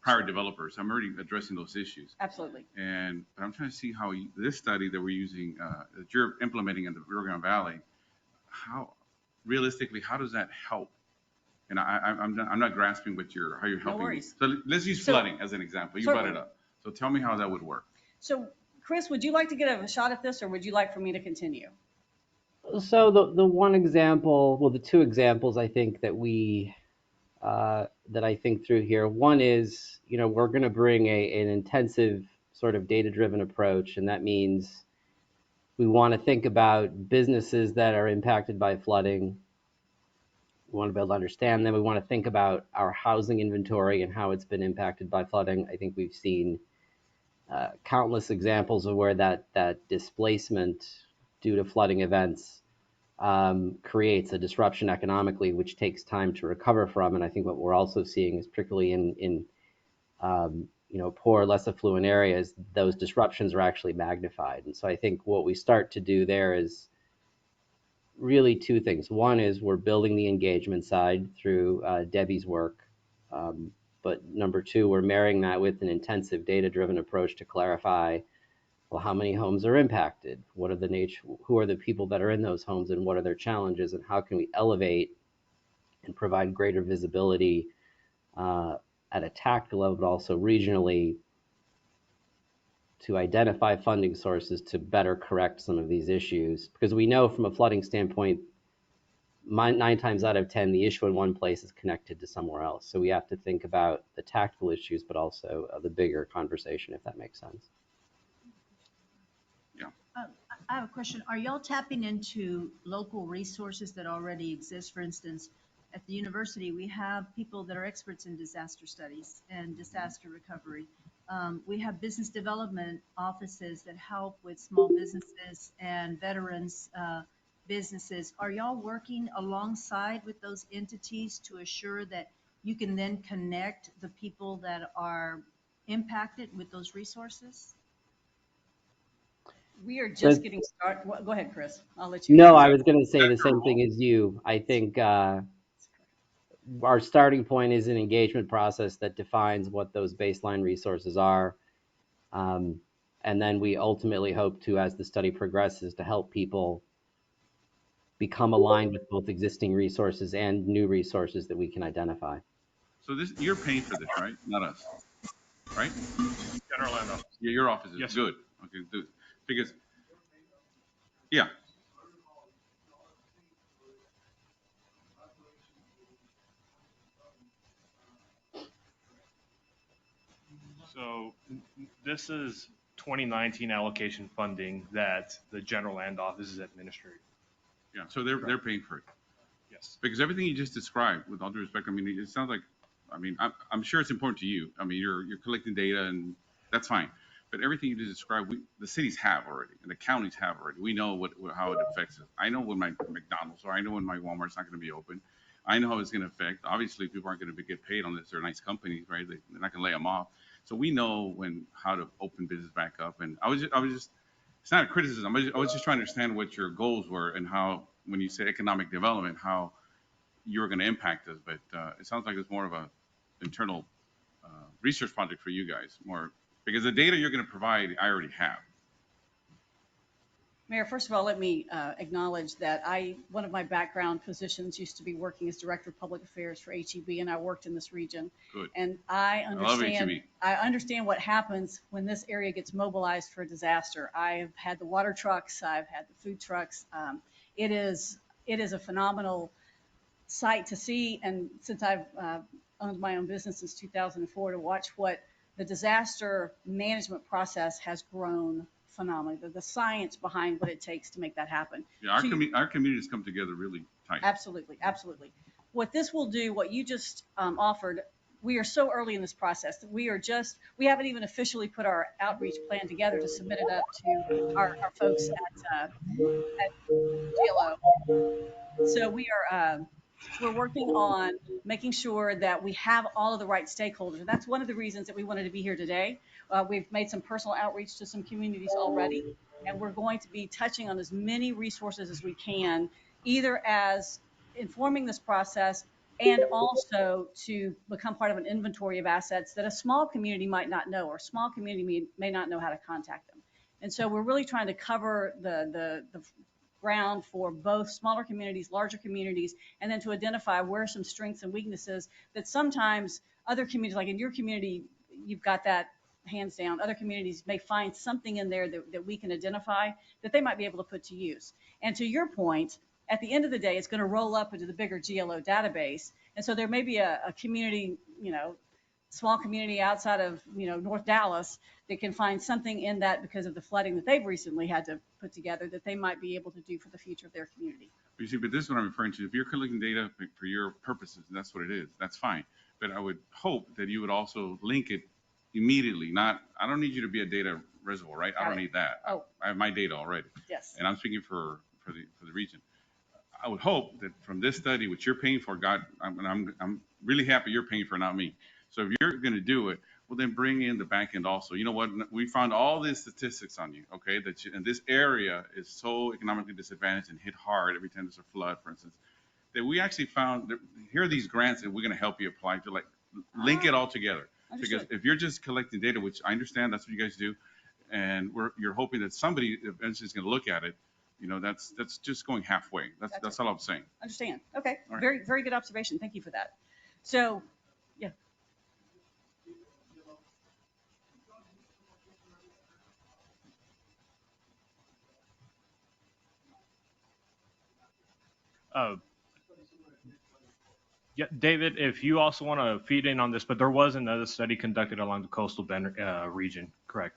prior developers. I'm already addressing those issues. Absolutely. And but I'm trying to see how this study that we're using, that you're implementing in the Rio Grande Valley, how realistically, how does that help? And I'm not grasping how you're helping. No worries. So let's use flooding as an example. You certainly brought it up. So tell me how that would work. So Chris, would you like to get a shot at this, or would you like for me to continue? So the one example, well, the two examples I think that that I think through here. One is, we're going to bring an intensive sort of data-driven approach, and that means we want to think about businesses that are impacted by flooding. We want to be able to understand them. We want to think about our housing inventory and how it's been impacted by flooding. I think we've seen countless examples of where that displacement due to flooding events creates a disruption economically, which takes time to recover from. And I think what we're also seeing is particularly in poor, less affluent areas, those disruptions are actually magnified. And so I think what we start to do there is really two things. One is we're building the engagement side through Debbie's work. But number two, we're marrying that with an intensive data-driven approach to clarify, well, how many homes are impacted? What are who are the people that are in those homes, and what are their challenges, and how can we elevate and provide greater visibility at a tactical level, but also regionally, to identify funding sources to better correct some of these issues. Because we know from a flooding standpoint, 9 times out of 10, the issue in one place is connected to somewhere else. So we have to think about the tactical issues, but also the bigger conversation, if that makes sense. I have a question. Are y'all tapping into local resources that already exist? For instance, at the university, we have people that are experts in disaster studies and disaster recovery. We have business development offices that help with small businesses and veterans businesses. Are y'all working alongside with those entities to assure that you can then connect the people that are impacted with those resources? We are Chris? just getting started. Go ahead, Chris. I'll let you. No, I was going to say the same thing as you. I think our starting point is an engagement process that defines what those baseline resources are. And then we ultimately hope to, as the study progresses, to help people become aligned with both existing resources and new resources that we can identify. So this, you're paying for this, right? Not us, right? General land office. Yeah, your office is Yes, good. Okay, good. Because, yeah, So this is 2019 allocation funding that the general land office is administering. yeah. So they're paying for it. Yes. Because everything you just described, with all due respect, I mean, it sounds like, I mean, I'm sure it's important to you. I mean, you're collecting data, and that's fine. But everything you just described, the cities have already, and the counties have already. We know how it affects us. I know when my McDonald's, or I know when my Walmart's not going to be open. I know how it's going to affect. Obviously, people aren't going to get paid unless they're nice companies, right? They're not going to lay them off. So we know how to open business back up. And I was just, it's not a criticism. I was just trying to understand what your goals were and how, when you say economic development, how you're going to impact us. But it sounds like it's more of a internal research project for you guys, more because the data you're going to provide, I already have. Mayor, first of all, let me acknowledge that one of my background positions used to be working as Director of Public Affairs for HEB, and I worked in this region. Good. And I love HEB. I understand what happens when this area gets mobilized for a disaster. I've had the water trucks, I've had the food trucks. It is a phenomenal sight to see, and since I've owned my own business since 2004, to watch what the disaster management process has grown phenomenally. The science behind what it takes to make that happen. Yeah, our communities come together really tight. Absolutely, absolutely. What this will do, what you just offered, we are so early in this process that we haven't even officially put our outreach plan together to submit it up to our folks at GLO. So we're working on making sure that we have all of the right stakeholders. And that's one of the reasons that we wanted to be here today. We've made some personal outreach to some communities already, and we're going to be touching on as many resources as we can, either as informing this process and also to become part of an inventory of assets that a small community might not know, or a small community may not know how to contact them. And so we're really trying to cover the ground for both smaller communities, larger communities, and then to identify where are some strengths and weaknesses that sometimes other communities, like in your community, you've got that hands down. Other communities may find something in there that we can identify that they might be able to put to use. And to your point, at the end of the day, it's going to roll up into the bigger GLO database. And so there may be a community, small community outside of, North Dallas that can find something in that because of the flooding that they've recently had to put together that they might be able to do for the future of their community. You see, but this is what I'm referring to. If you're collecting data for your purposes, and that's what it is, that's fine. But I would hope that you would also link it immediately. I don't need you to be a data reservoir, right? I don't need that. Oh. I have my data already. Yes. And I'm speaking for the region. I would hope that from this study, which you're paying for, God, I'm really happy you're paying for, not me. So if you're going to do it, well, then bring in the back end also. You know what? We found all these statistics on you, okay? And this area is so economically disadvantaged and hit hard every time there's a flood, for instance, that we actually found that here are these grants that we're going to help you apply to, like link it all together. Understood. Because if you're just collecting data, which I understand that's what you guys do, and you're hoping that somebody eventually is going to look at it, that's just going halfway. That's all I'm saying. Understand. Okay. All right. Very, very good observation. Thank you for that. So, yeah. Yeah, David, if you also want to feed in on this, but there was another study conducted along the coastal Bend region, correct?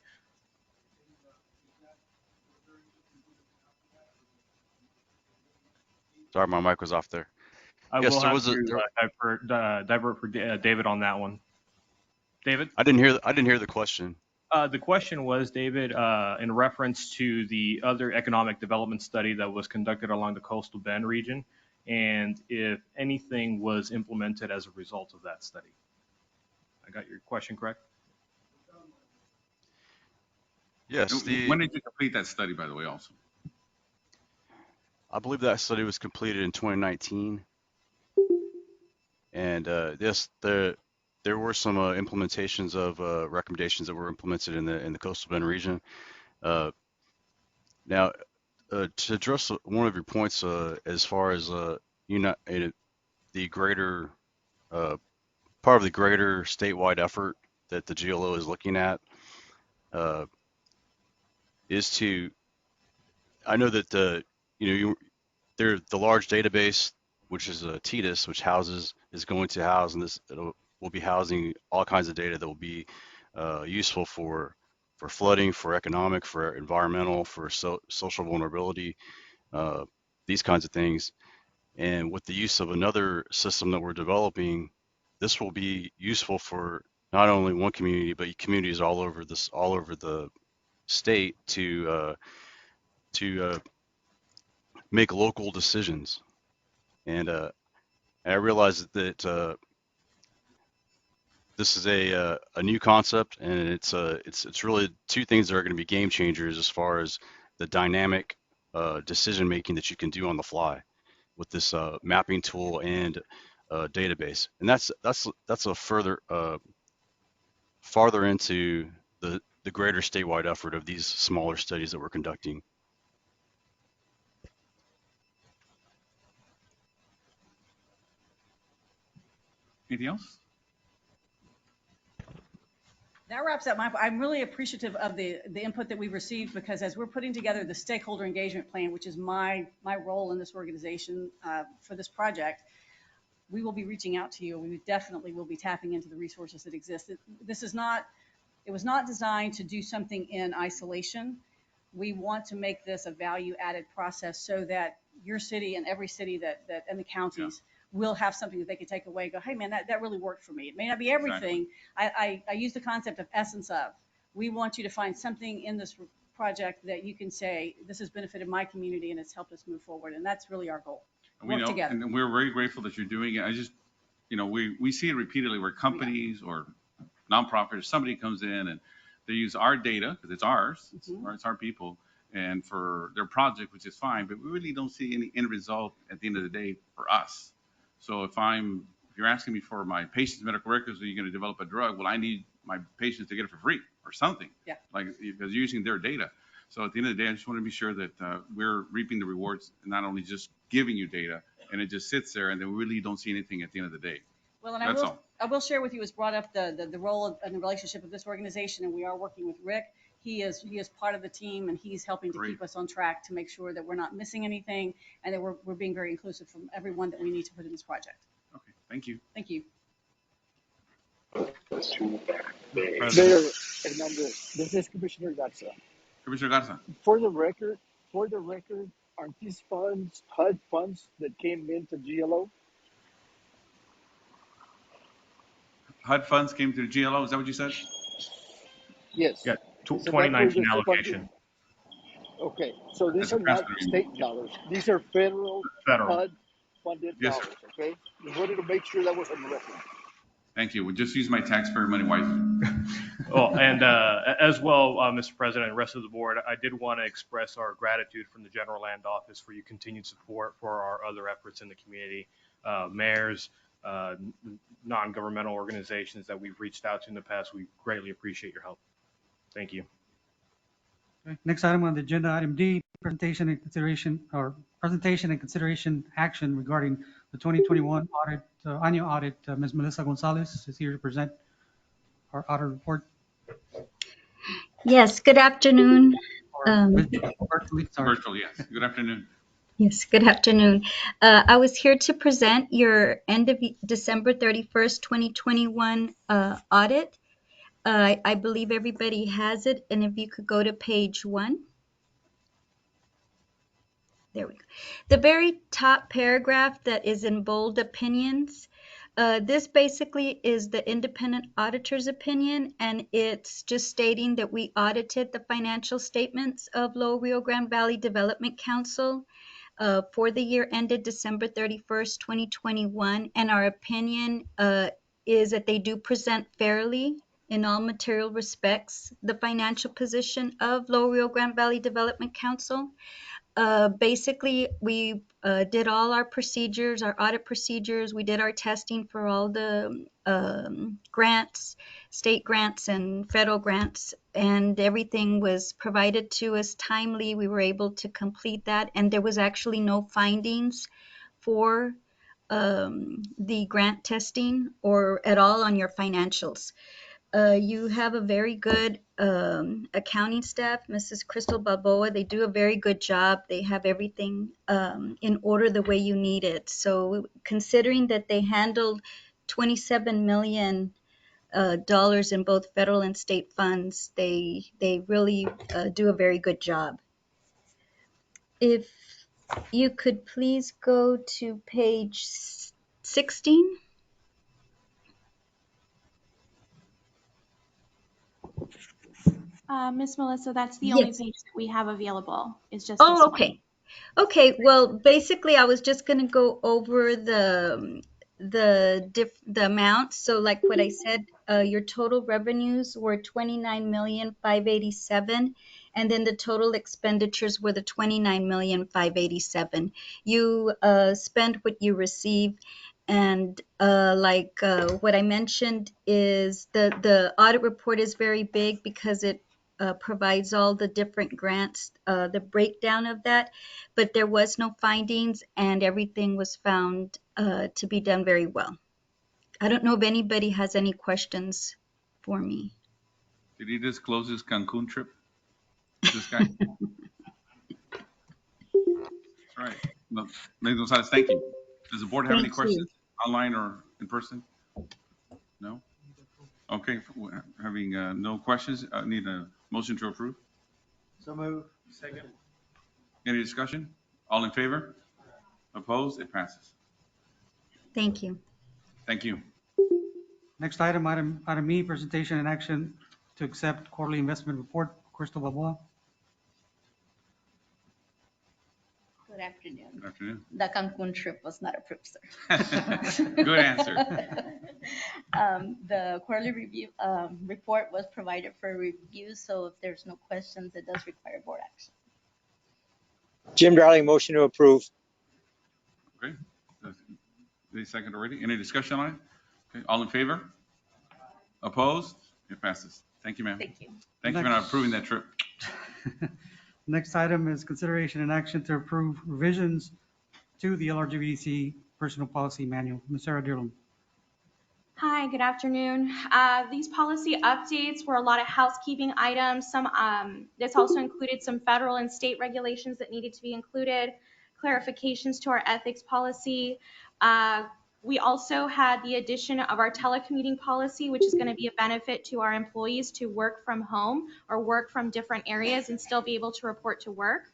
Sorry, my mic was off there. I Yes, will there have was a. to divert for David on that one. David? I didn't hear the question. The question was, David, in reference to the other economic development study that was conducted along the coastal Bend region, and if anything was implemented as a result of that study. I got your question correct? Yes, When did you complete that study, by the way, also? I believe that study was completed in 2019, and yes, there were some implementations of recommendations that were implemented in the coastal bend region. Uh, Now, to address one of your points, as far as the greater part of the greater statewide effort that the GLO is looking at, uh, is to, I know that the large database, which is a TDIS, which is going to house, and will be housing all kinds of data that will be useful for flooding, for economic, for environmental, for social vulnerability, uh, these kinds of things. And with the use of another system that we're developing, this will be useful for not only one community, but communities all over the state to make local decisions. And I realize that this is a new concept, and it's really two things that are going to be game changers as far as the dynamic decision making that you can do on the fly with this mapping tool and database. And that's a farther into the greater statewide effort of these smaller studies that we're conducting. Anything else? That wraps up I'm really appreciative of the input that we've received, because as we're putting together the stakeholder engagement plan, which is my role in this organization for this project, we will be reaching out to you. We definitely will be tapping into the resources that exist. It was not designed to do something in isolation. We want to make this a value-added process so that your city and every city and the counties will have something that they can take away and go, hey, man, that really worked for me. It may not be everything. Exactly. I use the concept of essence of. We want you to find something in this project that you can say, this has benefited my community and it's helped us move forward. And that's really our goal. We know, together. And we're very grateful that you're doing it. I just, we see it repeatedly where companies or nonprofits, somebody comes in and they use our data because it's ours, or it's our people, and for their project, which is fine, but we really don't see any end result at the end of the day for us. So if you're asking me for my patient's medical records, are you going to develop a drug? Well, I need my patients to get it for free or something. Yeah. Like, because using their data. So at the end of the day, I just want to be sure that we're reaping the rewards and not only just giving you data and it just sits there and then we really don't see anything at the end of the day. Well, and I will share with you, as brought up the role and the relationship of this organization, and we are working with Rick. He is part of the team, and he's helping to keep us on track to make sure that we're not missing anything and that we're being very inclusive from everyone that we need to put in this project. Okay, thank you. Thank you. Mayor Hernandez, this is Commissioner Garza. Commissioner Garza. For the record, aren't these funds HUD funds that came into GLO? HUD funds came through GLO, is that what you said? Yes. Yeah, 2019 allocation. Okay, so these are not state dollars. These are federal. HUD funded dollars, okay? We wanted to make sure that was on the record. Thank you. We'll just use my taxpayer money wisely. Well, and as well, Mr. President and the rest of the board, I did want to express our gratitude from the General Land Office for your continued support for our other efforts in the community. Mayors, non-governmental organizations that we've reached out to in the past, we greatly appreciate your help. Thank you. Okay. Next item on the agenda, item D, presentation and consideration action regarding the 2021 audit, annual audit. Ms. Melissa Gonzalez is here to present our audit report. Yes, good afternoon. Virtual, yes. Good afternoon. Yes, good afternoon. I was here to present your end of December 31st, 2021 audit. I believe everybody has it, and if you could go to page 1. There we go. The very top paragraph that is in bold opinions, this basically is the independent auditor's opinion, and it's just stating that we audited the financial statements of Lower Rio Grande Valley Development Council for the year ended December 31st, 2021, and our opinion is that they do present fairly in all material respects the financial position of Lower Rio Grande Valley Development Council. Basically, we did all our procedures, our audit procedures. We did our testing for all the grants, state grants and federal grants, and everything was provided to us timely. We were able to complete that, and there was actually no findings for the grant testing or at all on your financials. You have a very good accounting staff, Mrs. Crystal Balboa. They do a very good job. They have everything in order the way you need it. So considering that they handled $27 million dollars in both federal and state funds, they really do a very good job. If you could please go to page 16. Miss Melissa, that's the only Yes. page that we have available. It's just this Oh, one. okay. Okay, well, basically, I was just going to go over the amounts. So, like what I said, your total revenues were 29,587,000, and then the total expenditures were the 29,587,000. You spend what you receive, and what I mentioned is the audit report is very big because it provides all the different grants, the breakdown of that, but there was no findings and everything was found to be done very well. I don't know if anybody has any questions for me. Did he disclose his Cancun trip? This guy? That's right. No, Ms. Gonzalez, thank you. Does the board have any Thank you. questions, online or in person? No? Okay, having no questions, I need a motion to approve. So move. Second. Any discussion? All in favor? Opposed? It passes. Thank you. Thank you. Next item E, presentation and action to accept quarterly investment report. Crystal Balboa. Good afternoon. Good afternoon. The Cancun trip was not approved, sir. Good answer. The quarterly review report was provided for review, so if there's no questions, it does require board action. Jim Darling, motion to approve. Okay. Any second already? Any discussion on it? Okay. All in favor? Opposed? It passes. Thank you, ma'am. Thank you. Thank you for not approving that trip. Next item is consideration and action to approve revisions to the LRGVDC Personal Policy Manual. Ms. Sarah Dearlum. Hi, good afternoon. These policy updates were a lot of housekeeping items. This also included some federal and state regulations that needed to be included, clarifications to our ethics policy. We also had the addition of our telecommuting policy, which is going to be a benefit to our employees to work from home or work from different areas and still be able to report to work.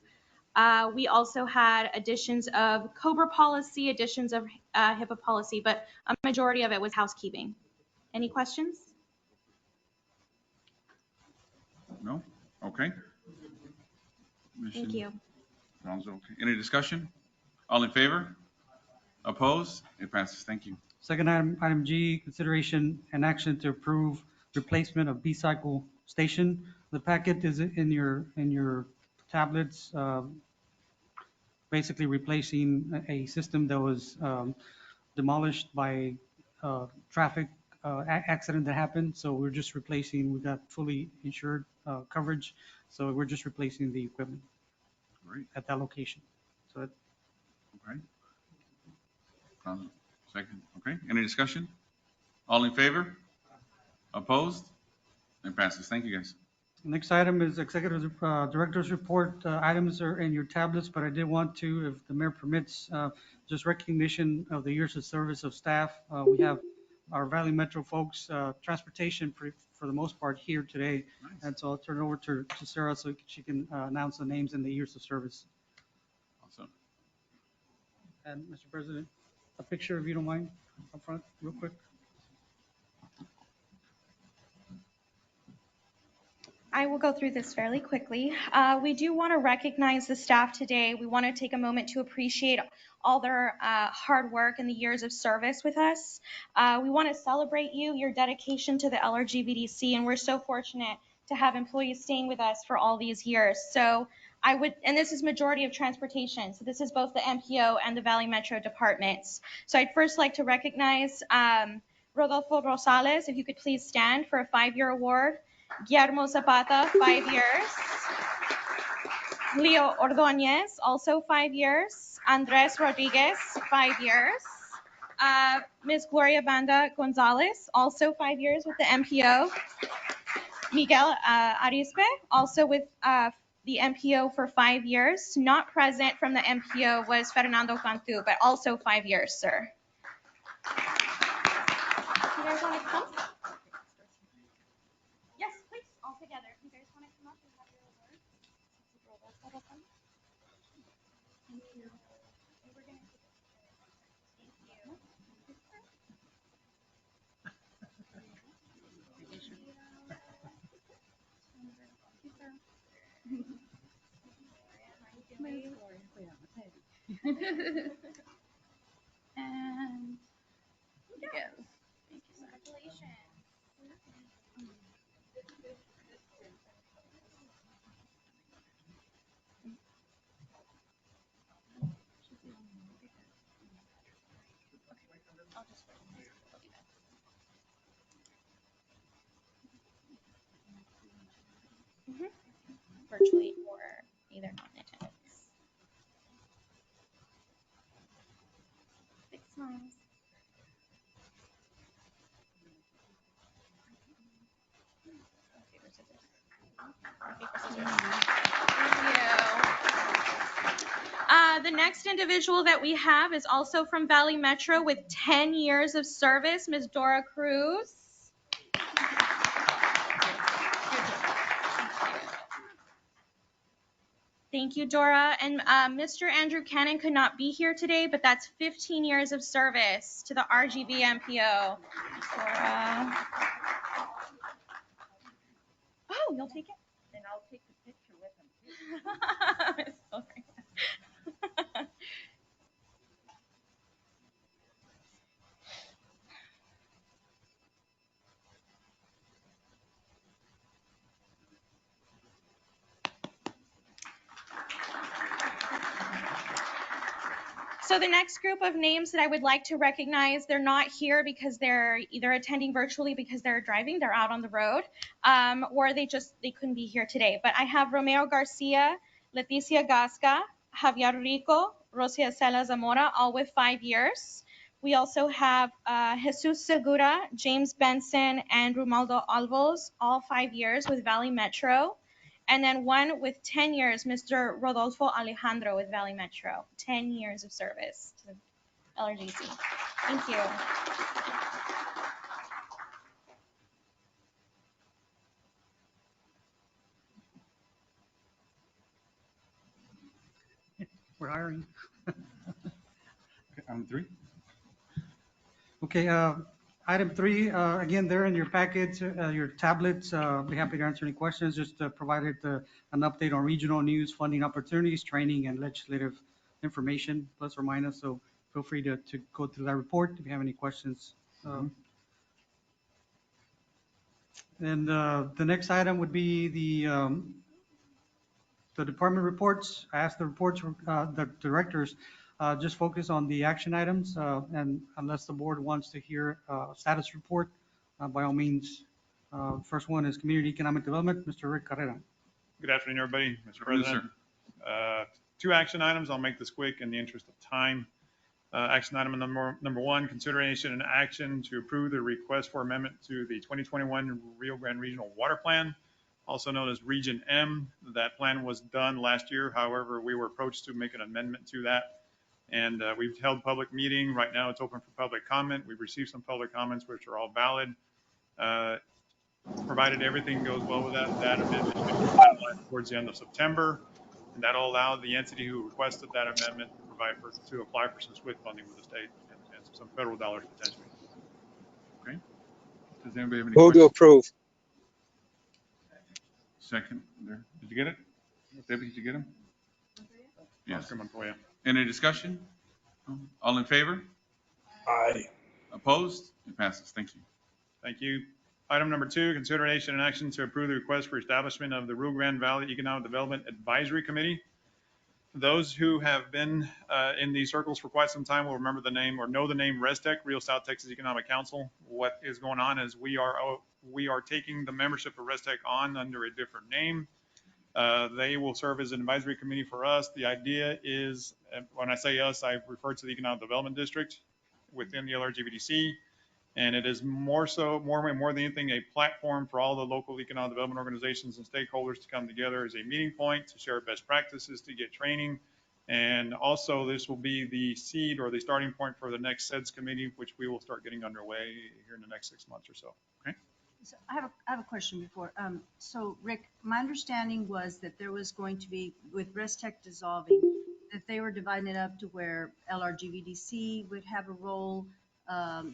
We also had additions of COBRA policy, additions of HIPAA policy, but a majority of it was housekeeping. Any questions? No? Okay. Thank you. Sounds okay. Any discussion? All in favor? Opposed? It passes. Thank you. Second item G, consideration and action to approve replacement of B-cycle station. The packet is in your tablets, basically replacing a system that was demolished by traffic accident that happened. So we're just replacing, we got fully insured coverage. So we're just replacing the equipment at that location. So that, okay. Second. Okay. Any discussion? All in favor? Opposed? It passes. Thank you, guys. next item is executive director's report. Items are in your tablets, but I did want to, if the mayor permits, just recognition of the years of service of staff. We have our Valley Metro folks, transportation for the most part here today. Nice. And so I'll turn it over to Sarah so she can announce the names and the years of service. Awesome. And Mr. President, a picture, if you don't mind, up front, real quick. I will go through this fairly quickly. We do want to recognize the staff today. We want to take a moment to appreciate all their hard work and the years of service with us. We want to celebrate you, your dedication to the LRGVDC, and we're so fortunate to have employees staying with us for all these years. So and this is majority of transportation. So this is both the MPO and the Valley Metro departments. So I'd first like to recognize Rodolfo Rosales, if you could please stand for a 5-year award. Guillermo Zapata, 5 years. Leo Ordóñez, also 5 years. Andres Rodriguez, 5 years. Ms. Gloria Banda Gonzalez, also 5 years with the MPO. Miguel Arispe, also with the MPO for 5 years. Not present from the MPO was Fernando Cantu, but also 5 years, sir. You guys want to come? Yes, please, all together. You guys want to come up and have your award? Thank you. And we're going to take a picture. Thank you. And yes. Thank you. Congratulations. I'll just virtually or either not in attendance. Big smiles. The next individual that we have is also from Valley Metro with 10 years of service, Ms. Dora Cruz. Thank you, Dora. And Mr. Andrew Cannon could not be here today, but that's 15 years of service to the RGV MPO. Dora. Oh, you'll take it? And I'll take the picture with him. Sorry. So the next group of names that I would like to recognize, they're not here because they're either attending virtually because they're driving, they're out on the road, or they couldn't be here today. But I have Romeo Garcia, Leticia Gasca, Javier Rico, Rosia Sela Zamora, all with 5 years. We also have Jesus Segura, James Benson, and Romualdo Alvos, all 5 years with Valley Metro. And then one with 10 years, Mr. Rodolfo Alejandro with Valley Metro. 10 years of service to the LRGC. Thank you. We're hiring. Item 3. Okay, item 3, again, they're in your packets, your tablets. Be happy to answer any questions. Just provided an update on regional news, funding opportunities, training, and legislative information, plus or minus. So feel free to go through that report if you have any questions. And the next item would be the department reports. I asked the directors just focus on the action items, and unless the board wants to hear a status report, by all means. First one is Community Economic Development, Mr. Rick Carrera. Good afternoon, everybody. Mr. President. 2 action items. I'll make this quick in the interest of time. Action item number 1, consideration and action to approve the request for amendment to the 2021 Rio Grande Regional Water Plan, also known as Region M. That plan was done last year. However, we were approached to make an amendment to that. And we've held public meeting. Right now it's open for public comment. We've received some public comments, which are all valid. Provided everything goes well with that amendment should be finalized towards the end of September. And that'll allow the entity who requested that amendment to apply for some SWIFT funding with the state and some federal dollars potentially. Okay. Does anybody have any Move to questions? approve. Second there. Did you get it? Debbie, did you get him? Yes. Oscar Montoya. Any discussion? All in favor? Aye. Opposed? It passes. Thank you. Thank you. Item number 2, consideration and action to approve the request for establishment of the Rio Grande Valley Economic Development Advisory Committee. Those who have been in these circles for quite some time will remember the name or know the name ResTech, Real South Texas Economic Council. What is going on is we are taking the membership of ResTech on under a different name. They will serve as an advisory committee for us. The idea is, when I say us, I refer to the Economic Development District within the LRGVDC. And it is more than anything, a platform for all the local economic development organizations and stakeholders to come together as a meeting point, to share best practices, to get training. And also this will be the seed or the starting point for the next SEDS committee, which we will start getting underway here in the next 6 months or so. Okay. So I have a question before. So Rick, my understanding was that there was going to be, with ResTech dissolving, that they were dividing it up to where LRGVDC would have a role,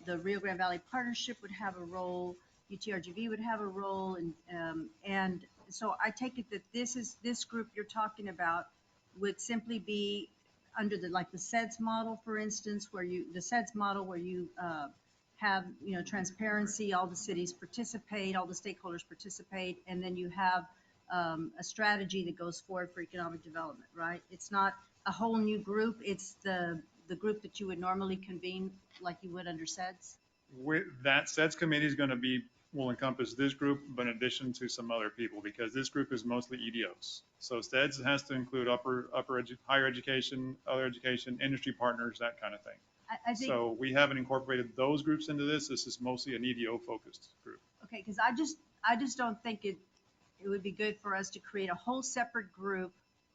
the Rio Grande Valley Partnership would have a role, UTRGV would have a role, and so I take it that this group you're talking about would simply be under the SEDS model, for instance, where you have transparency, all the cities participate, all the stakeholders participate, and then you have a strategy that goes forward for economic development, right? It's not a whole new group. It's the group that you would normally convene like you would under SEDS? That SEDS committee will encompass this group, but in addition to some other people, because this group is mostly EDOs. So SEDS has to include higher education, other education, industry partners, that kind of thing. I think, so we haven't incorporated those groups into this. This is mostly an EDO focused group. Okay, because I just don't think it would be good for us to create a whole separate group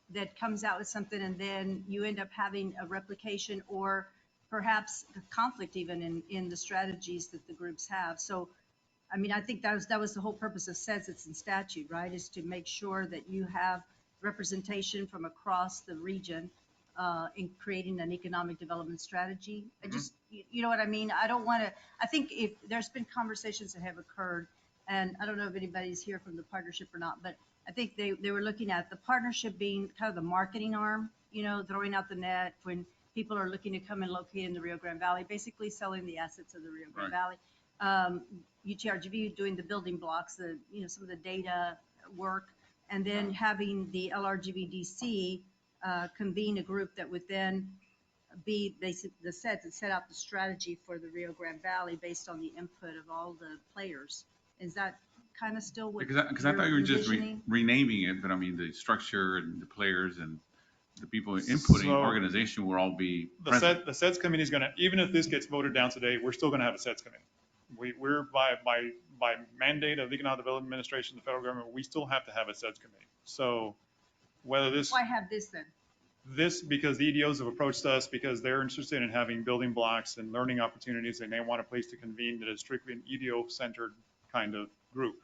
that comes out with something and then you end up having a replication or perhaps a conflict even in the strategies that the groups have. So, I mean, I think that was the whole purpose of SEDS. It's in statute, right? Is to make sure that you have representation from across the region in creating an economic development strategy. I just, you know what I mean? I don't want to, I think if there's been conversations that have occurred, and I don't know if anybody's here from the partnership or not, but I think they were looking at the partnership being kind of the marketing arm, throwing out the net when people are looking to come and locate in the Rio Grande Valley, basically selling the assets of the Rio Grande Valley. UTRGV doing the building blocks, some of the data work, and then having the LRGVDC convene a group that would then be the SEDS that set out the strategy for the Rio Grande Valley based on the input of all the players. Is that kind of still what? Because I thought you were just renaming it, but I mean the structure and the players and the people inputting organization will all be present. The SEDS committee is going to, even if this gets voted down today, we're still going to have a SEDS committee. We're by mandate of the Economic Development Administration, the federal government, we still have to have a SEDS committee. So whether this. Why have this then? This because the EDOs have approached us because they're interested in having building blocks and learning opportunities, and they want a place to convene that is strictly an EDO-centered kind of group.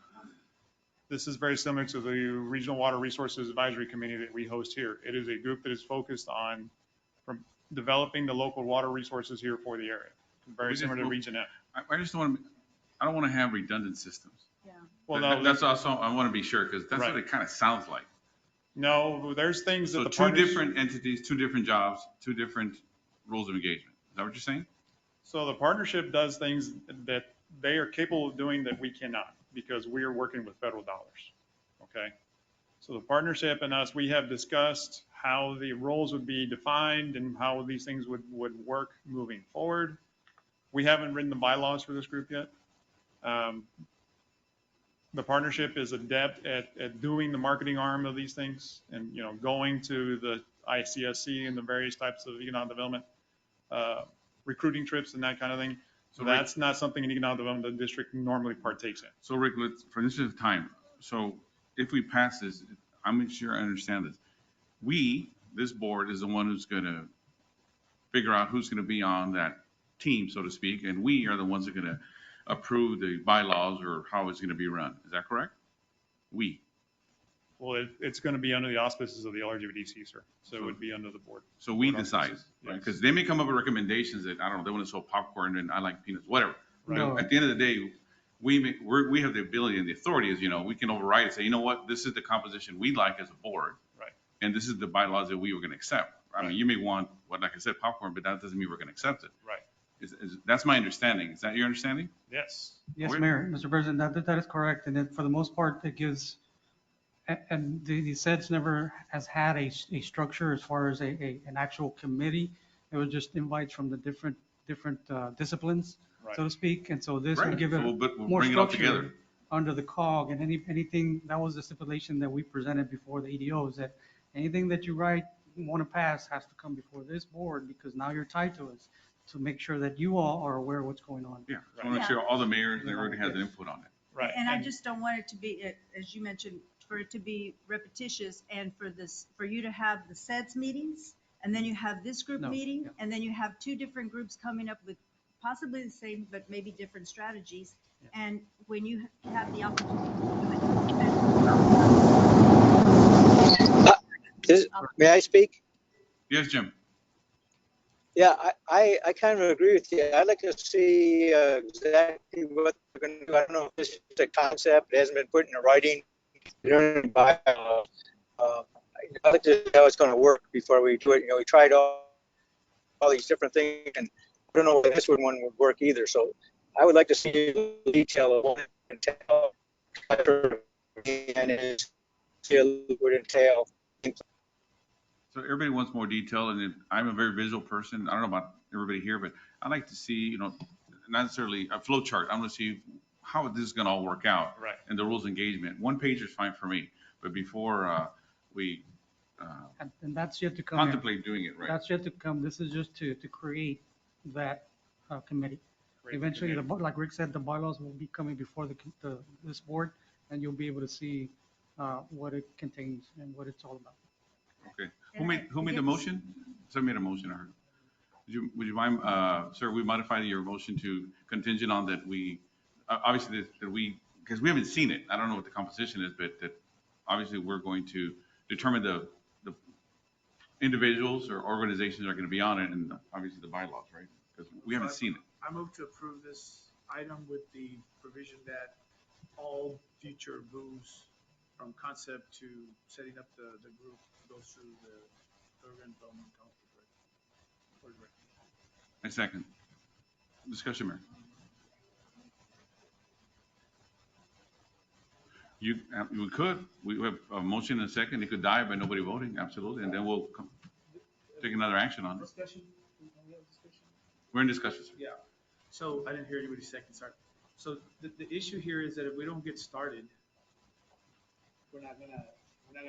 This is very similar to the Regional Water Resources Advisory Committee that we host here. It is a group that is focused on developing the local water resources here for the area. Very similar to Region F. I just don't want to have redundant systems. Yeah. Well, that's also, I want to be sure, because that's what it kind of sounds like. No, there's things that two different entities, two different jobs, two different rules of engagement. Is that what you're saying? So the partnership does things that they are capable of doing that we cannot, because we are working with federal dollars. Okay. So the partnership and us, we have discussed how the roles would be defined and how these things would work moving forward. We haven't written the bylaws for this group yet. The partnership is adept at doing the marketing arm of these things and, going to the ICSC and the various types of economic development, recruiting trips and that kind of thing. So that's not something an economic development district normally partakes in. So Rick, for this is time. So if we pass this, I'm sure I understand this. This board is the one who's going to figure out who's going to be on that team, so to speak, and we are the ones that are going to approve the bylaws or how it's going to be run. Is that correct? Well, it's going to be under the auspices of the LRGVDC, sir. So it would be under the board. So we decide, right? Because they may come up with recommendations that, I don't know, they want to sell popcorn and I like peanuts, whatever. Right. No. At the end of the day, we have the ability and the authority, as you know, we can override and say, you know what, this is the composition we like as a board. Right. And this is the bylaws that we were going to accept. I mean, you may want, like I said, popcorn, but that doesn't mean we're going to accept it. Right. That's my understanding. Is that your understanding? Yes. Yes, Mayor, Mr. President, that is correct. And then for the most part, it gives, and the SEDS never has had a structure as far as an actual committee. It was just invites from the different disciplines, so to speak. And so this will give it more structure under the COG, and anything, that was the stipulation that we presented before the EDOs, that anything that you want to pass has to come before this board, because now you're tied to us, to make sure that you all are aware of what's going on. Yeah, I want to make sure all the mayors and everybody has an input on it. Right. And I just don't want it to be, as you mentioned, for it to be repetitious, and for you to have the SEDS meetings, and then you have this group meeting, and then you have two different groups coming up with possibly the same, but maybe different strategies. And when you have the opportunity to do it. May I speak? Yes, Jim. Yeah, I kind of agree with you. I'd like to see exactly what they're going to do. I don't know if this is a concept. It hasn't been put in writing. I'd like to see how it's going to work before we do it. We tried all these different things, and I don't know if this one would work either. So I would like to see the detail of what it entails, and it would entail. So everybody wants more detail, and I'm a very visual person. I don't know about everybody here, but I like to see, not necessarily a flow chart. I want to see how this is going to all work out. Right. And the rules of engagement. One page is fine for me, but before we and that's yet to come. Contemplate doing it, right? That's yet to come. This is just to create that committee. Eventually, like Rick said, the bylaws will be coming before this board, and you'll be able to see what it contains and what it's all about. Okay. Who made the motion? Somebody made a motion, I heard. Would you mind, sir, we modified your motion to contingent on that we, obviously that we, because we haven't seen it. I don't know what the composition is, but that obviously we're going to determine the individuals or organizations are going to be on it, and obviously the bylaws, right? Because we haven't seen it. I move to approve this item with the provision that all future moves from concept to setting up the group goes through the Urban Development Council. A second. Discussion, Mayor. We could. We have a motion and a second. It could die by nobody voting, absolutely, and then we'll take another action on it. Discussion? We're in discussion, sir. Yeah. So I didn't hear anybody second, sorry. So the issue here is that if we don't get started, we're not gonna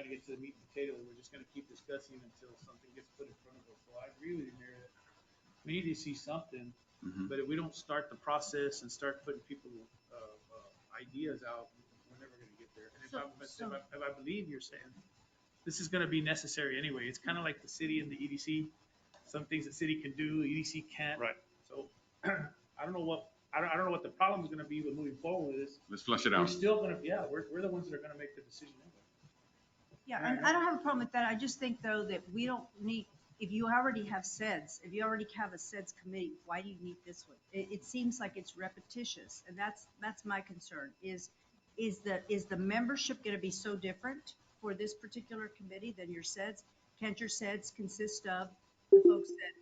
get to the meat and potatoes. We're just gonna keep discussing until something gets put in front of us. So I agree with you, Mayor, that we need to see something, but if we don't start the process and start putting people ideas out, we're never gonna get there. And if I believe you're saying this is gonna be necessary anyway, it's kind of like the city and the EDC. Some things the city can do, EDC can't. Right. So I don't know what the problem is gonna be with moving forward with this. Let's flush it out. We're still gonna, we're the ones that are gonna make the decision anyway. Yeah, and I don't have a problem with that. I just think, though, that we don't need, if you already have SEDS, if you already have a SEDS committee, why do you need this one? It seems like it's repetitious, and that's my concern, is the membership going to be so different for this particular committee than your SEDS? Can't your SEDS consist of the folks that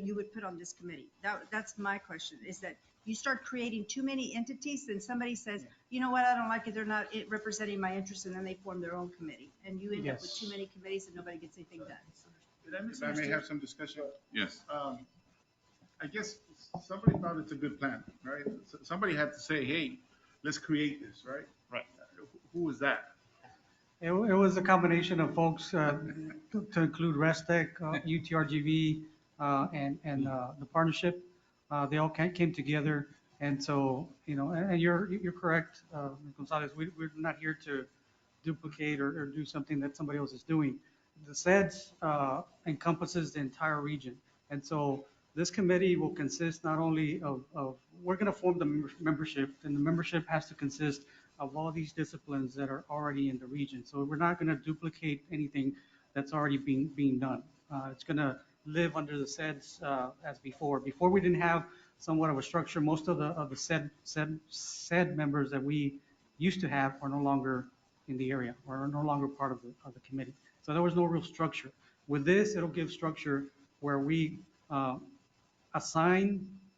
you would put on this committee? That's my question, is that you start creating too many entities, then somebody says, you know what, I don't like it, they're not representing my interests, and then they form their own committee. And you end up with too many committees and nobody gets anything done. If I may have some discussion? Yes. I guess somebody thought it's a good plan, right? Somebody had to say, hey, let's create this, right? Right. Who was that? It was a combination of folks to include RESTEC, UTRGV, and the partnership. They all came together, and so and you're correct, Gonzalez. We're not here to duplicate or do something that somebody else is doing. The SEDS encompasses the entire region, and so this committee will consist not only of we're going to form the membership, and the membership has to consist of all these disciplines that are already in the region. So we're not going to duplicate anything that's already being done. It's going to live under the SEDS as before. Before we didn't have somewhat of a structure. Most of the said members that we used to have are no longer in the area or are no longer part of the committee. So there was no real structure. With this, it'll give structure where we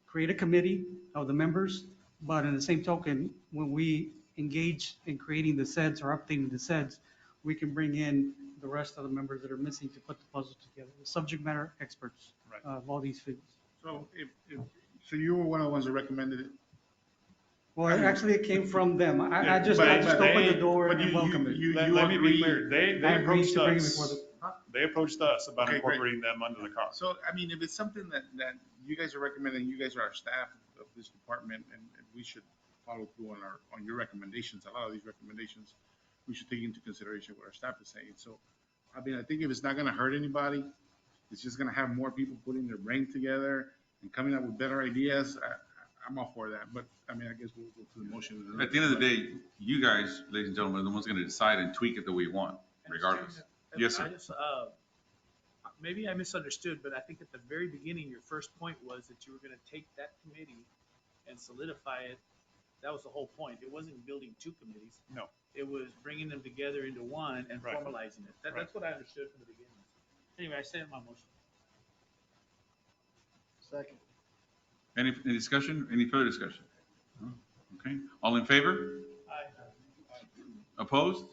create a committee of the members, but in the same token, when we engage in creating the SEDS or updating the SEDS, we can bring in the rest of the members that are missing to put the puzzle together, the subject matter experts of all these fields. So so you were one of the ones that recommended it? Well, actually, it came from them. I just But opened the they- door but and you- welcomed it. Let me be clear, they I agreed approached to bring it us. before They approached us about Okay, great. incorporating them under the car. So, I mean, if it's something that you guys are recommending, you guys are our staff of this department, and we should follow through on your recommendations, a lot of these recommendations, we should take into consideration what our staff is saying. So, I mean, I think if it's not gonna hurt anybody, it's just gonna have more people putting their brain together and coming up with better ideas, I'm all for that, but, I mean, I guess we'll go through the motion. At the end of the day, you guys, ladies and gentlemen, are the ones going to decide and tweak it the way you want, regardless. Yes, sir. I just, maybe I misunderstood, but I think at the very beginning, your first point was that you were gonna take that committee and solidify it. That was the whole point. It wasn't building two committees. No. It was bringing them together into one and Right. formalizing it. That's what I understood from the beginning. Anyway, I said in my motion. Second. Any discussion? Any further discussion? No? Okay. All in favor? Opposed?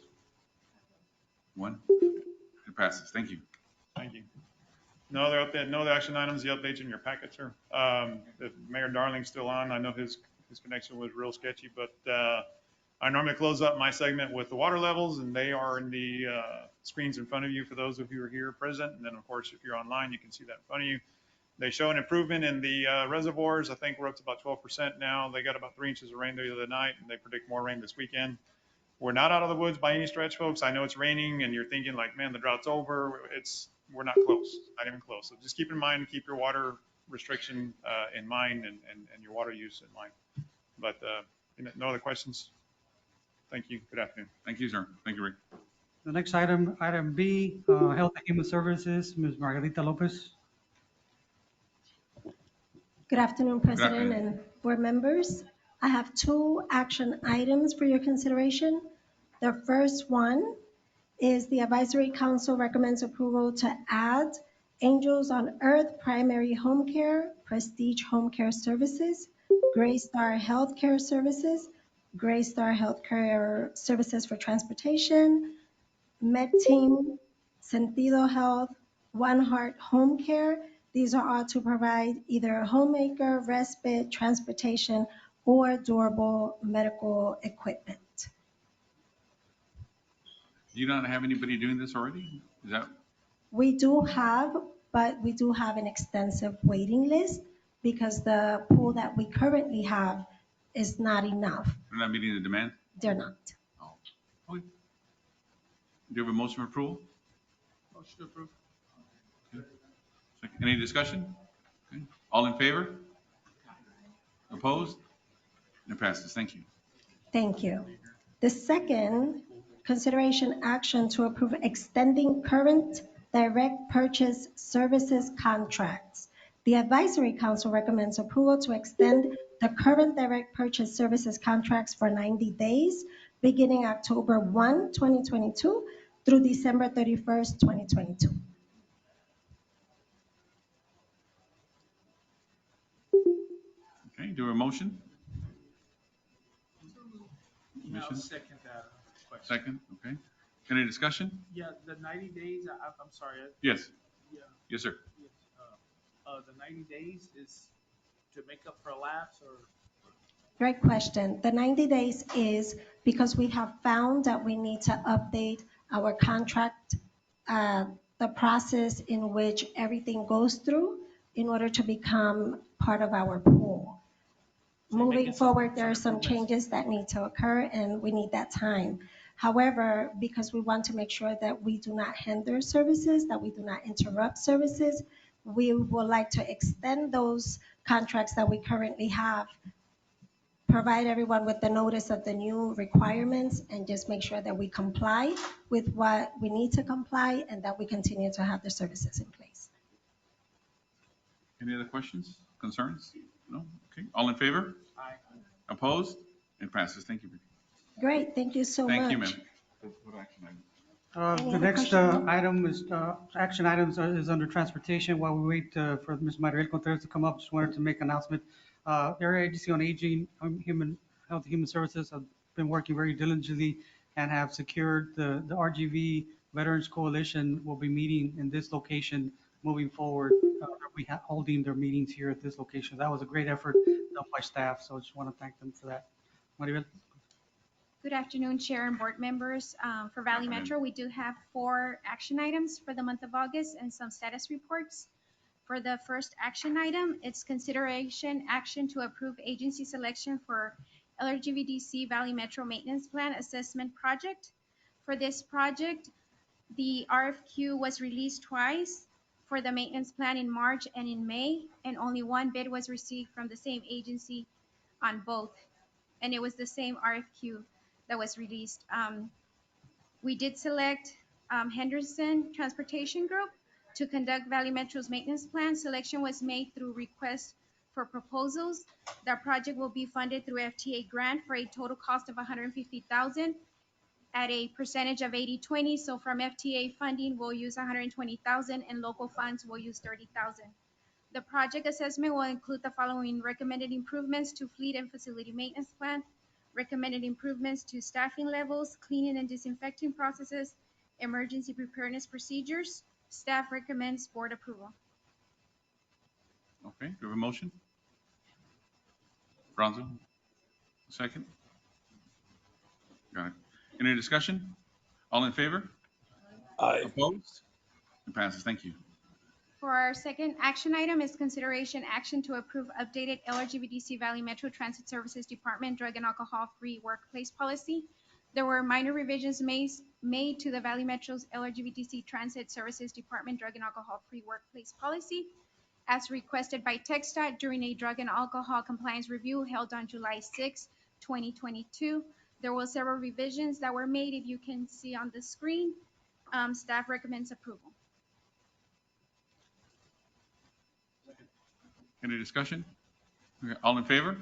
One. It passes. Thank you. Thank you. No other update, no other action items, the updates in your packet, sir. If Mayor Darling's still on, I know his connection was real sketchy, but I normally close up my segment with the water levels, and they are in the screens in front of you for those of you who are here present. And then, of course, if you're online, you can see that in front of you. They show an improvement in the reservoirs. I think we're up to about 12% now. They got about 3 inches of rain the other night, and they predict more rain this weekend. We're not out of the woods by any stretch, folks. I know it's raining, and you're thinking like, man, the drought's over. We're not close, not even close. So just keep in mind, keep your water restriction in mind and your water use in mind. But no other questions? Thank you. Good afternoon. Thank you, sir. Thank you, Rick. The next item, item B, Health and Human Services, Ms. Margarita Lopez. Good afternoon, President afternoon. and board members. I have two action items for your consideration. The first one is the Advisory Council recommends approval to add Angels on Earth Primary Home Care, Prestige Home Care Services, Gray Star Healthcare Services, Gray Star Healthcare Services for Transportation, Med Team, Sentido Health, One Heart Home Care. These are all to provide either homemaker, respite, transportation, or durable medical equipment. Do you not have anybody doing this already? Is that, We do have, but we do have an extensive waiting list because the pool that we currently have is not enough. they're not meeting the demand? They're not. Okay. Do you have a motion for approval? Motion to approve. Any discussion? Okay. All in favor? Opposed? It passes. Thank you. Thank you. The second, consideration action to approve extending current direct purchase services contracts. The Advisory Council recommends approval to extend the current direct purchase services contracts for 90 days, beginning October 1, 2022 through December 31st, 2022. Okay, do a motion? Yeah, I'll Motion? second that question. Second, okay. Any discussion? Yeah, the 90 days, I'm sorry. Yes. Yeah. Yes, sir. Yes, the 90 days is to make up for a lapse or? Great question. The 90 days is because we have found that we need to update our contract, the process in which everything goes through in order to become part of our pool. Moving forward, there are some changes that need to occur and we need that time. However, because we want to make sure that we do not hinder services, that we do not interrupt services, we would like to extend those contracts that we currently have, provide everyone with the notice of the new requirements, and just make sure that we comply with what we need to comply and that we continue to have the services in place. Any other questions, concerns? No? Okay. All in favor? Aye. Opposed? It passes. Thank you. Great, thank you so much. Thank you, ma'am. What action item? Any The other next questions? item is, action items is under transportation. While we wait for Ms. Mariel Contreras to come up, just wanted to make an announcement. Area Agency on Aging, Human Health and Human Services have been working very diligently and have secured the RGV Veterans Coalition will be meeting in this location moving forward. They'll be holding their meetings here at this location. That was a great effort done by staff, so I just want to thank them for that. Maribel? Good afternoon, Chair and board members. For Valley Metro, we do have 4 action items for the month of August and some status reports. For the first action item, it's consideration action to approve agency selection for LRGVDC Valley Metro Maintenance Plan Assessment Project. For this project, the RFQ was released twice for the maintenance plan in March and in May, and only 1 bid was received from the same agency on both. And it was the same RFQ that was released. We did select Henderson Transportation Group to conduct Valley Metro's maintenance plan. Selection was made through request for proposals. The project will be funded through FTA grant for a total cost of $150,000 at a percentage of 80-20. So from FTA funding, we'll use $120,000 and local funds will use $30,000. The project assessment will include the following: recommended improvements to fleet and facility maintenance plan, recommended improvements to staffing levels, cleaning and disinfecting processes, emergency preparedness procedures. Staff recommends board approval. Okay, do we have a motion? Bronson, second? Got it. Any discussion? All in favor? Aye. Opposed? It passes. Thank you. For our second action item is consideration action to approve updated LRGVDC Valley Metro Transit Services Department drug and alcohol-free workplace policy. There were minor revisions made to the Valley Metro's LRGVDC Transit Services Department drug and alcohol-free workplace policy as requested by TxDOT during a drug and alcohol compliance review held on July 6, 2022. There were several revisions that were made, if you can see on the screen. Staff recommends approval. Any discussion? Okay, all in favor?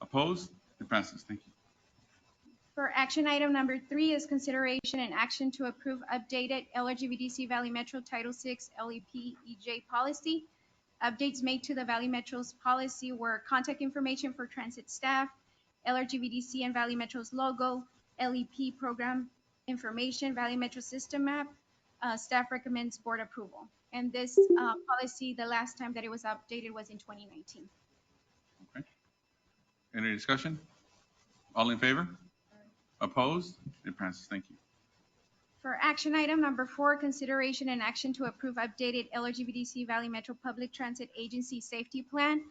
Opposed? It passes. Thank you. For action item number 3 is consideration and action to approve updated LRGVDC Valley Metro Title VI LEP EJ policy. Updates made to the Valley Metro's policy were contact information for transit staff, LRGVDC and Valley Metro's logo, LEP program information, Valley Metro system map. Staff recommends board approval. And this policy, the last time that it was updated was in 2019. Okay. Any discussion? All in favor? Opposed? It passes. Thank you. For action item number 4, consideration and action to approve updated LRGVDC Valley Metro Public Transit Agency Safety Plan.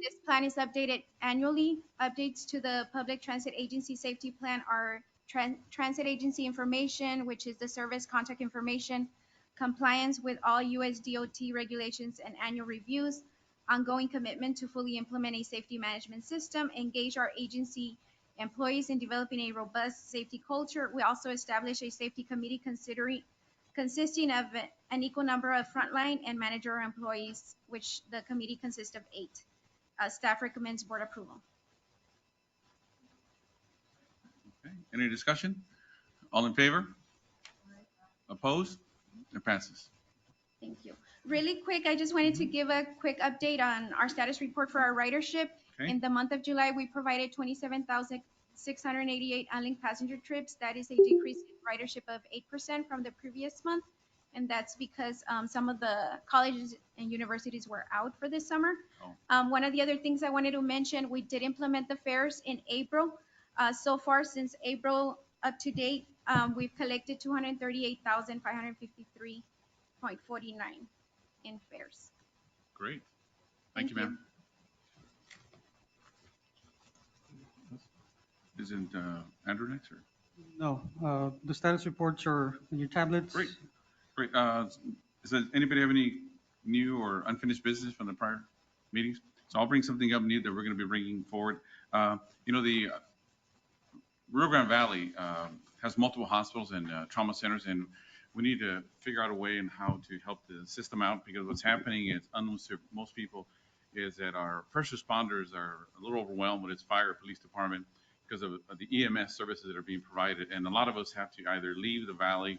This plan is updated annually. Updates to the Public Transit Agency Safety Plan are transit agency information, which is the service contact information, compliance with all US DOT regulations and annual reviews, ongoing commitment to fully implement a safety management system, engage our agency employees in developing a robust safety culture. We also establish a safety committee consisting of an equal number of frontline and manager employees, which the committee consists of 8. Staff recommends board approval. Okay. Any discussion? All in favor? Opposed? It passes. Thank you. Really quick, I just wanted to give a quick update on our status report for our ridership. Okay. In the month of July, we provided 27,688 unlinked passenger trips. That is a decrease in ridership of 8% from the previous month. And that's because some of the colleges and universities were out for this summer. One of the other things I wanted to mention, we did implement the fares in April. So far, since April up to date, we've collected 238,553.49 in fares. Great. Thank you, ma'am. Isn't Andrew next? Or? No, the status reports are in your tablets. Great. Great. Does anybody have any new or unfinished business from the prior meetings? So I'll bring something up new that we're going to be bringing forward. The Rio Grande Valley has multiple hospitals and trauma centers, and we need to figure out a way and how to help the system out, because what's happening is, unknown to most people, is that our first responders are a little overwhelmed with its fire police department because of the EMS services that are being provided. And a lot of us have to either leave the valley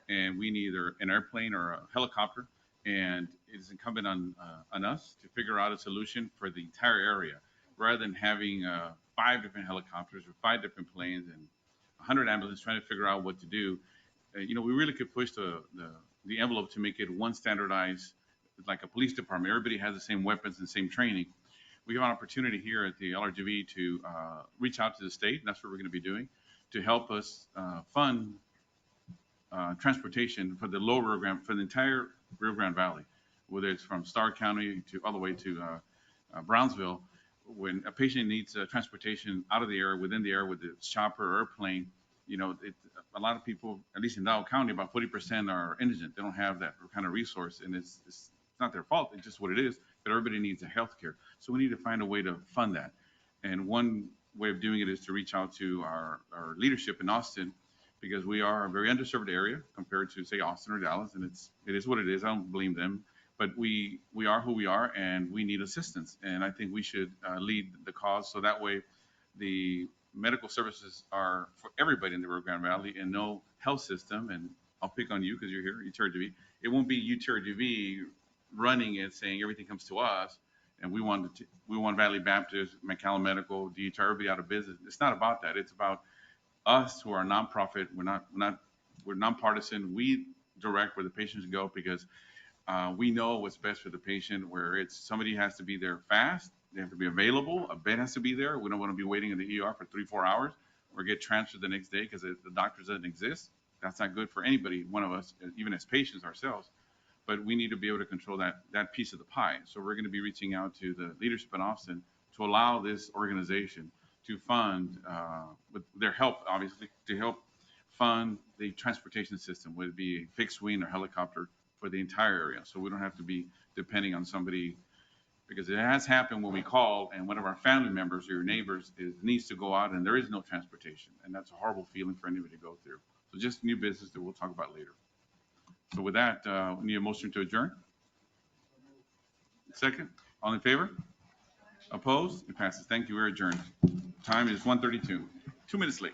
and we need either an airplane or a helicopter. And it is incumbent on us to figure out a solution for the entire area rather than having 5 different helicopters or 5 different planes and 100 ambulances trying to figure out what to do. We really could push the envelope to make it one standardized, like a police department. Everybody has the same weapons and same training. We have an opportunity here at the LRGV to reach out to the state, and that's what we're going to be doing, to help us fund transportation for the lower Rio Grande, for the entire Rio Grande Valley, whether it's from Starr County to all the way to Brownsville. When a patient needs transportation out of the area, within the area with the chopper or airplane, a lot of people, at least in Dow County, about 40% are indigent. They don't have that kind of resource, and it's not their fault. It's just what it is. But everybody needs a health care. So we need to find a way to fund that. And one way of doing it is to reach out to our leadership in Austin, because we are a very underserved area compared to, say, Austin or Dallas, and it is what it is. I don't blame them. But we are who we are, and we need assistance. And I think we should lead the cause so that way the medical services are for everybody in the Rio Grande Valley and no health system. And I'll pick on you because you're here, UTRGV. It won't be UTRGV running it saying everything comes to us. And we want Valley Baptist, McAllen Medical, DHR, everybody out of business. It's not about that. It's about us who are a nonprofit. We're nonpartisan. We direct where the patients go because we know what's best for the patient, where it's somebody has to be there fast. They have to be available. A bed has to be there. We don't want to be waiting in the ER for 3-4 hours or get transferred the next day because the doctor doesn't exist. That's not good for anybody, one of us, even as patients ourselves. But we need to be able to control that piece of the pie. So we're going to be reaching out to the leadership in Austin to allow this organization to fund, with their help, obviously, to help fund the transportation system, whether it be a fixed wing or helicopter for the entire area. So we don't have to be depending on somebody, because it has happened when we call and one of our family members or your neighbors needs to go out and there is no transportation. And that's a horrible feeling for anybody to go through. So just new business that we'll talk about later. So with that, we need a motion to adjourn. Second, all in favor? Opposed? It passes. Thank you. We're adjourned. Time is 1:32. 2 minutes late.